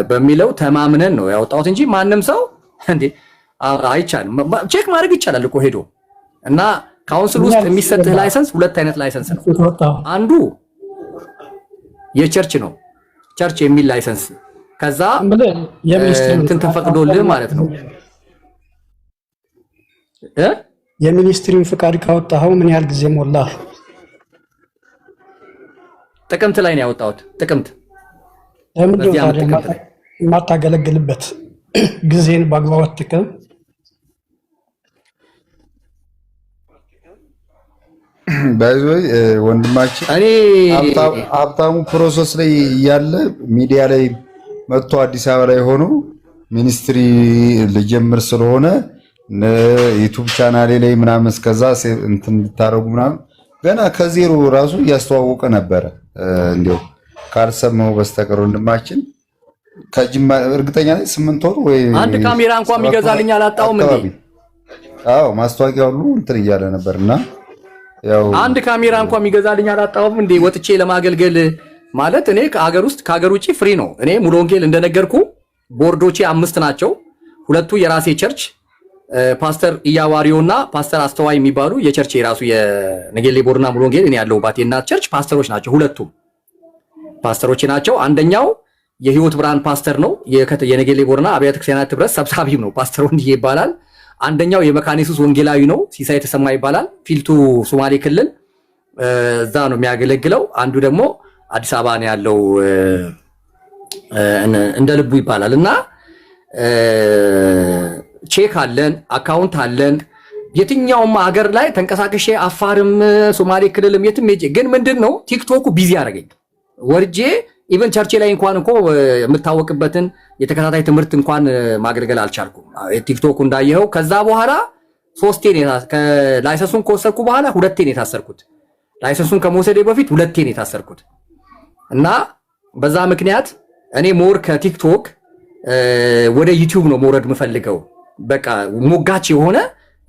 በሚለው ተማምነን ነው ያወጣሁት እንጂ ማንም ሰው እንዴ አይቻልም። ቼክ ማድረግ ይቻላል እኮ ሄዶ እና ካውንስል ውስጥ የሚሰጥህ ላይሰንስ ሁለት አይነት ላይሰንስ ነው። አንዱ የቸርች ነው፣ ቸርች የሚል ላይሰንስ ከዛ እንትን ተፈቅዶልህ ማለት ነው። የሚኒስትሪውን ፍቃድ ካወጣኸው ምን ያህል ጊዜ ሞላህ? ጥቅምት ላይ ነው ያወጣሁት። ጥቅምት ለምንድን ነው የማታገለግልበት ጊዜን በአግባቡ አትጠቀም? ባይዞይ ወንድማችን እኔ ሀብታሙ ፕሮሰስ ላይ እያለ ሚዲያ ላይ መጥቶ አዲስ አበባ ላይ ሆኖ ሚኒስትሪ ልጀምር ስለሆነ ዩቲዩብ ቻናሌ ላይ ምናምን እስከዛ እንትን እንድታረጉ ምናምን ገና ከዜሮ ራሱ እያስተዋወቀ ነበረ። እንዲያው ካልሰማው በስተቀር ወንድማችን ከጅማ እርግጠኛ ነኝ 8 ወር ወይ አንድ ካሜራ እንኳን የሚገዛልኝ አላጣውም እንዴ? አዎ ማስታወቂያ ሁሉ እንትን እያለ ነበርና ያው አንድ ካሜራ እንኳን የሚገዛልኝ አላጣውም እንዴ? ወጥቼ ለማገልገል ማለት እኔ ከሀገር ውጪ ፍሪ ነው። እኔ ሙሉ ወንጌል እንደነገርኩ ቦርዶቼ 5 ናቸው። 2ቱ የራሴ ቸርች ፓስተር ኢያዋሪዮና ፓስተር አስተዋይ የሚባሉ የቸርች የራሱ የነገሌ ቦርና ሙሉ ወንጌል እኔ ያለሁባት የእናት ቸርች ፓስተሮች ናቸው። 2ቱም ፓስተሮች ናቸው። አንደኛው የህይወት ብርሃን ፓስተር ነው። የነገሌ ቦርና አብያተ ክርስቲያናት ህብረት ሰብሳቢም ነው። ፓስተር ወንድዬ ይባላል። አንደኛው የመካነ ኢየሱስ ወንጌላዊ ነው። ሲሳይ ተሰማ ይባላል። ፊልቱ ሶማሌ ክልል እዛ ነው የሚያገለግለው። አንዱ ደግሞ አዲስ አበባ ነው ያለው እንደ ልቡ ይባላል። እና ቼክ አለን፣ አካውንት አለን። የትኛውም ሀገር ላይ ተንቀሳቀሼ አፋርም ሶማሌ ክልልም የትም ሄጄ ግን ምንድነው ቲክቶኩ ቢዚ ያደረገኝ ወርጄ ኢቨን ቸርች ላይ እንኳን እኮ የምታወቅበትን የተከታታይ ትምህርት እንኳን ማገልገል አልቻልኩም። ቲክቶኩ እንዳየኸው ከዛ በኋላ 3 ላይሰንሱን ከወሰድኩ በኋላ 2 የታሰርኩት። ላይሰንሱን ከመውሰዴ በፊት 2 የታሰርኩት እና በዛ ምክንያት እኔ ሞር ከቲክቶክ ወደ ዩቲዩብ ነው መውረድ የምፈልገው። በቃ ሞጋች የሆነ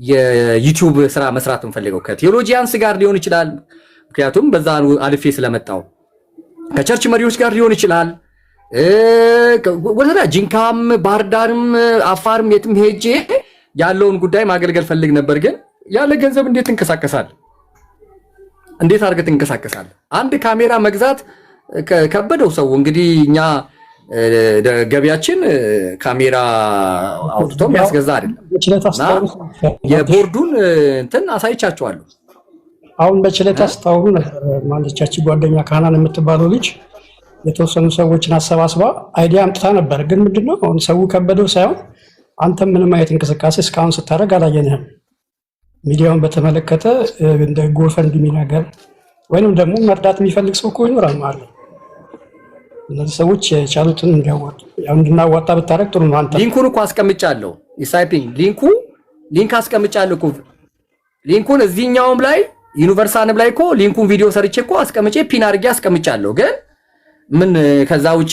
የዩቲዩብ ስራ መስራት የምፈልገው ከቴዎሎጂያንስ ጋር ሊሆን ይችላል። ምክንያቱም በዛ አልፌ ስለመጣው ከቸርች መሪዎች ጋር ሊሆን ይችላል። ወደዛ ጂንካም ባህርዳርም አፋርም የትም ሄጄ ያለውን ጉዳይ ማገልገል ፈልግ ነበር። ግን ያለ ገንዘብ እንዴት ትንቀሳቀሳል? እንዴት አድርገህ ትንቀሳቀሳል? አንድ ካሜራ መግዛት ከበደው ሰው። እንግዲህ እኛ ገቢያችን ካሜራ አውጥቶ የሚያስገዛ አይደለም። የቦርዱን እንትን አሳይቻቸዋለሁ። አሁን በችለት አስታውሩ ነበር ማለቻችን ጓደኛ ካህናን የምትባለው ልጅ የተወሰኑ ሰዎችን አሰባስባ አይዲያ አምጥታ ነበር። ግን ምንድነው አሁን ሰው ከበደው ሳይሆን አንተም ምንም አይነት እንቅስቃሴ እስካሁን ስታደርግ አላየንህም። ሚዲያውን በተመለከተ እንደ ጎፈንድሚ ነገር ወይንም ደግሞ መርዳት የሚፈልግ ሰው እኮ ይኖራል ማለት ነው። እነዚህ ሰዎች የቻሉትን እንዲያዋጡ ያው እንድናዋጣ ብታረግ ጥሩ ነው። አንተ ሊንኩን እኮ አስቀምጫለሁ። ኢሳይፒንግ ሊንክ አስቀምጫለሁ እኮ ሊንኩን እዚህኛውም ላይ ዩኒቨርሳልም ላይ እኮ ሊንኩን ቪዲዮ ሰርቼ እኮ አስቀምጬ ፒን አድርጌ አስቀምጫለሁ። ግን ምን ከዛ ውጪ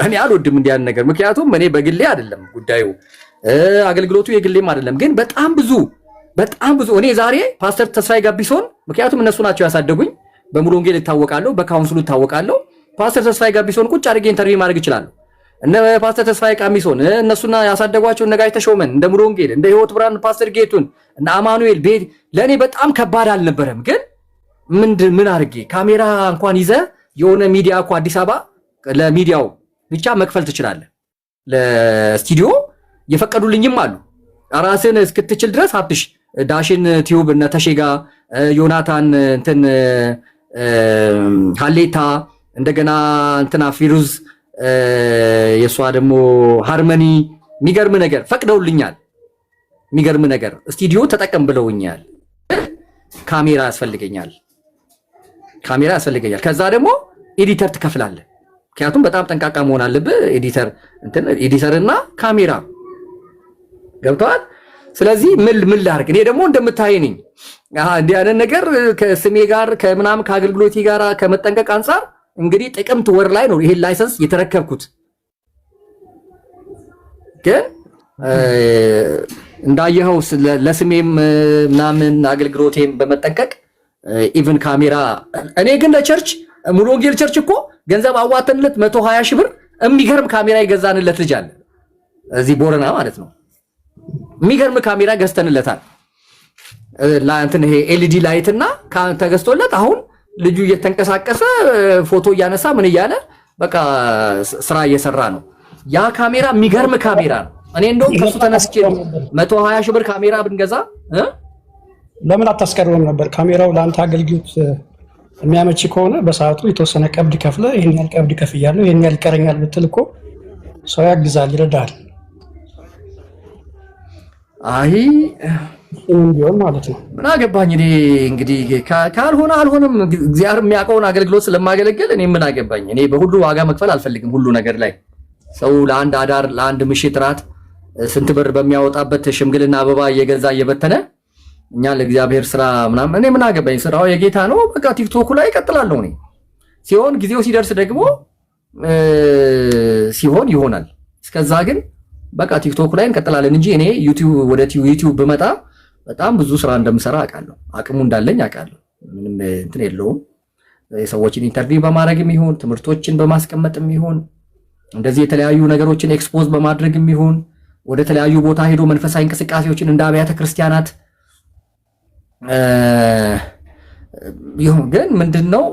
እኔ አልወድም እንዲያን ነገር። ምክንያቱም እኔ በግሌ አይደለም ጉዳዩ አገልግሎቱ የግሌም አይደለም። ግን በጣም ብዙ እኔ ዛሬ ፓስተር ተስፋዬ ጋቢሶን ምክንያቱም እነሱ ናቸው ያሳደጉኝ። በሙሉ ወንጌል ይታወቃለሁ፣ በካውንስሉ ይታወቃለሁ። ፓስተር ተስፋዬ ጋቢሶን ቁጭ አድርጌ ኢንተርቪው ማድረግ እችላለሁ። እነ ፓስተር ተስፋዬ ቃሚሶን እነሱና ያሳደጓቸው እነ ጋሽ ተሾመን እንደ ሙሉ ወንጌል እንደ ህይወት ብርሃን ፓስተር ጌቱን እና አማኑኤል ቤት ለኔ በጣም ከባድ አልነበረም። ግን ምን አድርጌ ካሜራ እንኳን ይዘ የሆነ ሚዲያ እኮ አዲስ አበባ ለሚዲያው ብቻ መክፈል ትችላለህ። ለስቱዲዮ የፈቀዱልኝም አሉ። ራስን እስክትችል ድረስ ሀብትሽ ዳሽን ቲዩብ እነ ተሼጋ ዮናታን እንትን ሀሌታ እንደገና እንትና ፊሩዝ የሷ ደግሞ ሃርመኒ የሚገርም ነገር ፈቅደውልኛል። የሚገርም ነገር ስቱዲዮ ተጠቀም ብለውኛል። ካሜራ ያስፈልገኛል። ከዛ ደግሞ ኤዲተር ትከፍላለህ። ምክንያቱም በጣም ጠንቃቃ መሆን አለብህ። ኤዲተርና ካሜራ ገብተዋል። ስለዚህ ምን ላድርግ? እኔ ደግሞ እንደምታየኝ እንዲህ አይነት ነገር ከስሜ ጋር ከምናምን ከአገልግሎቴ ጋር ከመጠንቀቅ አንጻር እንግዲህ ጥቅምት ወር ላይ ነው ይሄን ላይሰንስ የተረከብኩት። ግን እንዳየኸው ለስሜም ምናምን አገልግሎቴም በመጠንቀቅ ኢቭን ካሜራ እኔ ግን ለቸርች ሙሉ ወንጌል ቸርች እኮ ገንዘብ አዋተንለት 120 ሺህ ብር የሚገርም ካሜራ የገዛንለት ልጅ አለ እዚህ ቦረና ማለት ነው። የሚገርም ካሜራ ገዝተንለታል። እንትን ይሄ ኤልዲ ላይት እና ተገዝቶለት አሁን ልጁ እየተንቀሳቀሰ ፎቶ እያነሳ ምን እያለ በቃ ስራ እየሰራ ነው። ያ ካሜራ የሚገርም ካሜራ ነው። እኔ እንደውም ከሱ ተነስቼ 120 ሺህ ብር ካሜራ ብንገዛ ለምን አታስቀርበም ነበር? ካሜራው ለአንተ አገልግሎት የሚያመች ከሆነ በሰዓቱ የተወሰነ ቀብድ ከፍለ ይሄን ያህል ቀብድ ከፍያለሁ ይሄን ያህል ይቀረኛል ብትል እኮ ሰው ያግዛል፣ ይረዳል። አይ ቢሆን ማለት ነው። ምን አገባኝ እኔ እንግዲህ ካልሆነ አልሆነም። እግዚአብሔር የሚያውቀውን አገልግሎት ስለማገለግል እኔ ምን አገባኝ። እኔ በሁሉ ዋጋ መክፈል አልፈልግም። ሁሉ ነገር ላይ ሰው ለአንድ አዳር ለአንድ ምሽት ራት ስንት ብር በሚያወጣበት ሽምግልና አበባ እየገዛ እየበተነ እኛ ለእግዚአብሔር ስራ ምናምን እኔ ምን አገባኝ። ስራው የጌታ ነው። በቃ ቲክቶኩ ላይ እቀጥላለሁ። እኔ ሲሆን ጊዜው ሲደርስ ደግሞ ሲሆን ይሆናል። እስከዛ ግን በቃ ቲክቶክ ላይ እንቀጥላለን እንጂ እኔ ዩቲዩብ ብመጣ በጣም ብዙ ስራ እንደምሰራ አውቃለሁ። አቅሙ እንዳለኝ አውቃለሁ። ምንም እንትን የለውም። የሰዎችን ኢንተርቪው በማድረግም ይሁን ትምህርቶችን በማስቀመጥም ይሁን እንደዚህ የተለያዩ ነገሮችን ኤክስፖዝ በማድረግም ይሁን ወደ ተለያዩ ቦታ ሄዶ መንፈሳዊ እንቅስቃሴዎችን እንደ አብያተ ክርስቲያናት ይሁን። ግን ምንድነው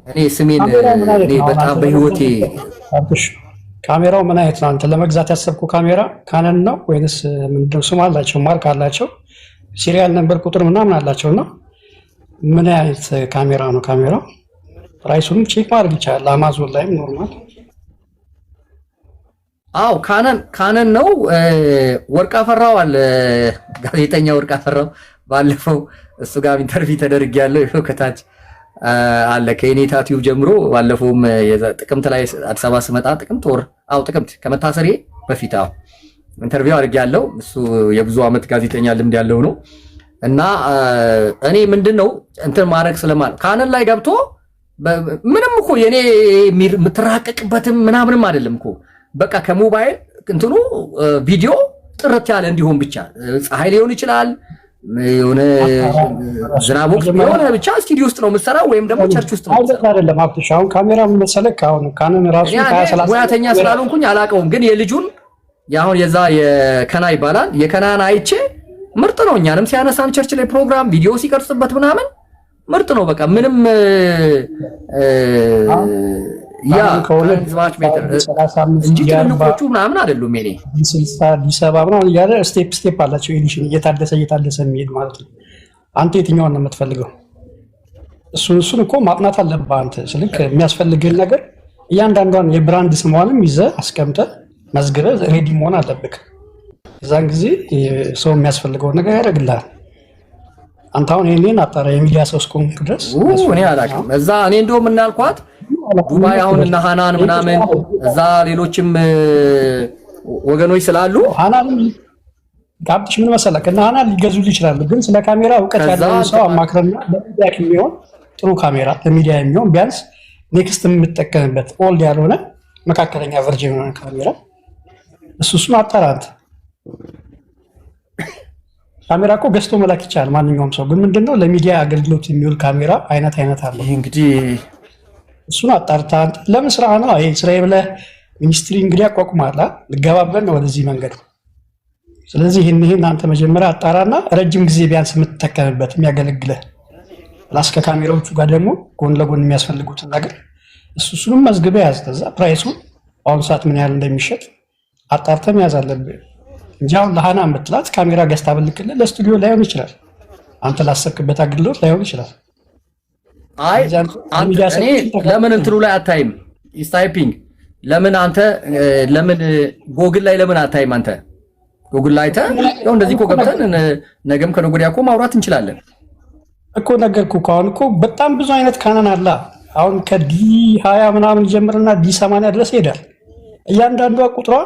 እኔ ስሜን እኔ በጣም በህይወቴ ካሜራው ምን አይነት ነው? አንተ ለመግዛት ያሰብኩ ካሜራ ካነን ነው ወይንስ ምንድነው? ስም አላቸው፣ ማርክ አላቸው፣ ሲሪያል ነምበር ቁጥር ምናምን አላቸውና ምን አይነት ካሜራ ነው? ካሜራው ፕራይሱን ቼክ ማድረግ ይቻላል አማዞን ላይም ኖርማል። አው ካነን ነው። ወርቅ አፈራው አለ ጋዜጠኛ ወርቅ አፈራው ባለፈው እሱ ጋር ኢንተርቪው ተደርጊያለሁ። ይሄው ከታች አለ ከኔታ ቲዩብ ጀምሮ ባለፈውም ጥቅምት ላይ አዲስ አበባ ስመጣ ጥቅምት ከመታሰሪ በፊት ኢንተርቪው አድርጌያለሁ። እሱ የብዙ ዓመት ጋዜጠኛ ልምድ ያለው ነው እና እኔ ምንድነው እንትን ማድረግ ስለማለት ካነን ላይ ገብቶ ምንም እኮ የኔ የምትራቀቅበትም ምናምንም አይደለም እኮ በቃ ከሞባይል እንትኑ ቪዲዮ ጥርት ያለ እንዲሆን ብቻ ፀሐይ ሊሆን ይችላል የሆነ ዝናብ ወቅት የሆነ ብቻ ስቱዲዮ ውስጥ ነው የምሰራው ወይም ደግሞ ቸርች ውስጥ ነው አይደለም። አብትሽ አሁን ካሜራ ምን መሰለህ አሁን ካነን ራሱ 2030 ሙያተኛ ስላልሆንኩኝ አላውቀውም። ግን የልጁን ያሁን የዛ የከና ይባላል የከናን አይቼ ምርጥ ነው። እኛንም ሲያነሳን ቸርች ላይ ፕሮግራም ቪዲዮ ሲቀርጽበት ምናምን ምርጥ ነው። በቃ ምንም ያ ከወለድማች ሜትር እንጂ ትልልቆቹ ምናምን አይደሉም። እኔ 60 ዲሰባ ምናምን ያለ ስቴፕ አላቸው ኤዲሽን እየታደሰ የሚሄድ ማለት ነው። አንተ የትኛውን ነው የምትፈልገው? እሱን እኮ ማጥናት አለብህ አንተ። ስልክ የሚያስፈልግህን ነገር እያንዳንዷን የብራንድ ስሟንም ይዘህ አስቀምጠህ መዝግበህ ሬዲ መሆን አለብህ። እዛን ጊዜ ሰው የሚያስፈልገውን ነገር ያደርግልሃል። አንተ አሁን እኔን አጣራ የሚዲያ ሰው እስከሆንክ ድረስ እኔ አላውቅም። እዛ እኔ እንደውም እናልኳት ዱባይ አሁን እና ሃናን ምናምን እዛ ሌሎችም ወገኖች ስላሉ ሃናን ጋብሽ ምን መሰለህ እና ሃናን ሊገዙልህ ይችላሉ። ግን ስለ ካሜራ እውቀት ያለው ሰው አማክረና ለሚዲያ የሚሆን ጥሩ ካሜራ ለሚዲያ የሚሆን ቢያንስ ኔክስት የምትጠቀምበት ኦልድ ያልሆነ መካከለኛ ቨርዥን የሆነ ካሜራ እሱን አጣራ አንተ። ካሜራ እኮ ገዝቶ መላክ ይቻላል ማንኛውም ሰው። ግን ምንድነው ለሚዲያ አገልግሎት የሚውል ካሜራ አይነት አለ። ይሄ እንግዲህ እሱን አጣርታ ለምን ስራ ነው ይሄ ስራዬ ብለህ ሚኒስትሪ እንግዲህ አቋቁማላ ልገባበል ነው ወደዚህ መንገድ። ስለዚህ ይሄን አንተ መጀመሪያ አጣራና ረጅም ጊዜ ቢያንስ የምትጠቀምበት የሚያገለግልህ ላስ ከካሜራዎቹ ጋር ደግሞ ጎን ለጎን የሚያስፈልጉትን ነገር እሱንም መዝግበህ ያዝ። ከዛ ፕራይሱ አሁን ሰዓት ምን ያህል እንደሚሸጥ አጣርተህ መያዝ አለብህ እንጂ አሁን ለሃና የምትላት ካሜራ ገዝታ ብልክልህ ለስቱዲዮ ላይሆን ይችላል። አንተ ላሰብክበት አገልግሎት ላይሆን ይችላል። አይ እኔ ለምን እንትኑ ላይ አታይም? ስታይፒንግ ለምን ጎግል ላይ ለምን አታይም? አንተ ጎግል ላይ ያው እንደዚህ እኮ ገብተን ነገም ከነገ ወዲያ እኮ ማውራት እንችላለን እኮ። ነገርኩህ አሁን እኮ በጣም ብዙ አይነት ካናን አለ። አሁን ከዲ20 ምናምን ጀምርና ዲ80 ድረስ ይሄዳል። እያንዳንዷ ቁጥሯ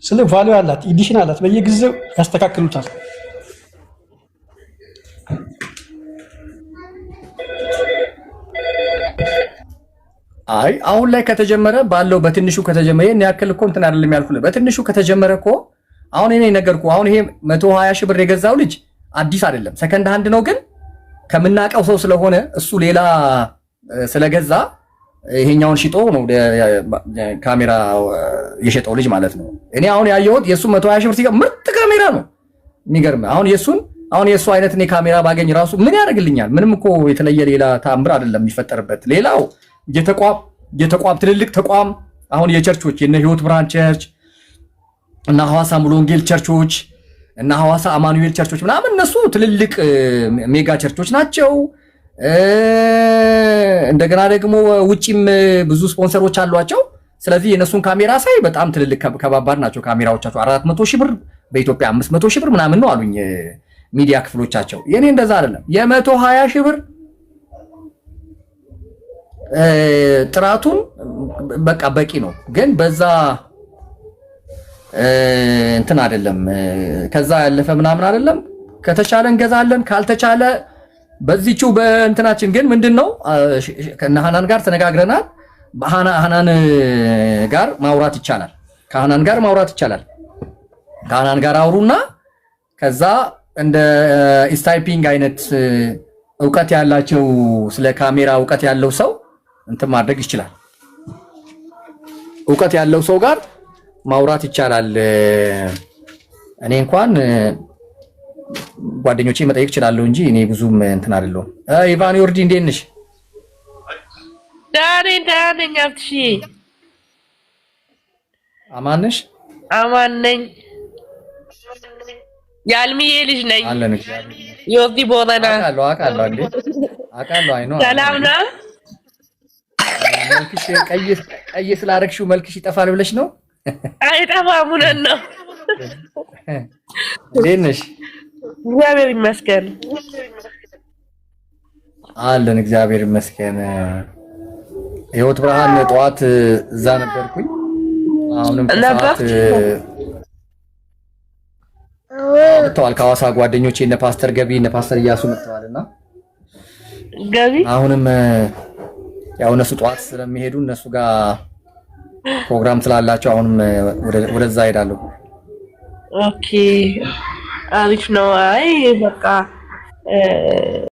ስለ ቫልዩ አላት፣ ኤዲሽን አላት። በየጊዜው ያስተካክሉታል። አይ አሁን ላይ ከተጀመረ ባለው በትንሹ ከተጀመረ ይሄን ያክል እኮ እንትን አይደለም ያልኩህ። በትንሹ ከተጀመረ እኮ አሁን እኔ ነገርኩህ። አሁን ይሄ 120 ሺህ ብር የገዛው ልጅ አዲስ አይደለም ሰከንድ ሃንድ ነው። ግን ከምናቀው ሰው ስለሆነ እሱ ሌላ ስለገዛ ይሄኛውን ሽጦ ነው ካሜራ የሸጠው ልጅ ማለት ነው። እኔ አሁን ያየሁት የሱ 120 ሺህ ብር ሲገባ ምርጥ ካሜራ ነው። የሚገርም አሁን የሱ አይነት እኔ ካሜራ ባገኝ ራሱ ምን ያደርግልኛል? ምንም እኮ የተለየ ሌላ ታምር አይደለም የሚፈጠርበት። ሌላው የተቋም ትልልቅ ተቋም አሁን የቸርቾች የነ ህይወት ብርሃን ቸርች እና ሐዋሳ ሙሉ ወንጌል ቸርቾች እና ሐዋሳ አማኑኤል ቸርቾች ምናምን እነሱ ትልልቅ ሜጋ ቸርቾች ናቸው። እንደገና ደግሞ ውጪም ብዙ ስፖንሰሮች አሏቸው። ስለዚህ የነሱን ካሜራ ሳይ በጣም ትልልቅ ከባባድ ናቸው ካሜራዎቻቸው። 400 ሺህ ብር በኢትዮጵያ 500 ሺህ ብር ምናምን ነው አሉኝ ሚዲያ ክፍሎቻቸው። የኔ እንደዛ አይደለም። የ120 ሺህ ብር ጥራቱን በቃ በቂ ነው። ግን በዛ እንትን አይደለም፣ ከዛ ያለፈ ምናምን አይደለም። ከተቻለ እንገዛለን፣ ካልተቻለ በዚህው በእንትናችን ግን ምንድነው ከነሃናን ጋር ተነጋግረናል። ሐናን ጋር ማውራት ይቻላል። ከሐናን ጋር ማውራት ይቻላል። ከሐናን ጋር አውሩና ከዛ እንደ ኢስታይፒንግ አይነት እውቀት ያላቸው ስለ ካሜራ እውቀት ያለው ሰው እንትን ማድረግ ይችላል። እውቀት ያለው ሰው ጋር ማውራት ይቻላል። እኔ እንኳን ጓደኞቼ መጠየቅ እችላለሁ እንጂ እኔ ብዙም እንትን አይደለሁም። ኢቫን ዮርዲ እንዴት ነሽ? ዳኔ አብትሺ አማን ነሽ? አማን ነኝ። የአልሚዬ ልጅ ነኝ። አለን ዮርዲ ቦረና አውቃለሁ እንዴ አውቃለሁ። አይ ነው ሰላም ነው። መልክሽ ቀይ ስላረግሽው መልክሽ ይጠፋል ብለሽ ነው? አይጠፋም ነው። እንዴት ነሽ? እግዚአብሔር ይመስገን አለን። እግዚአብሔር ይመስገን። ህይወት ብርሃን ጠዋት እዛ ነበርኩኝ። አሁንም ሰዓት መጥተዋል። ከሐዋሳ ጓደኞቼ እነ ፓስተር ገቢ እነ ፓስተር እያሱ መጥተዋልና ገቢ አሁንም ያው እነሱ ጠዋት ስለሚሄዱ እነሱ ጋር ፕሮግራም ስላላቸው አሁንም ወደዛ ሄዳለሁ። ኦኬ አሪፍ ነው። አይ በቃ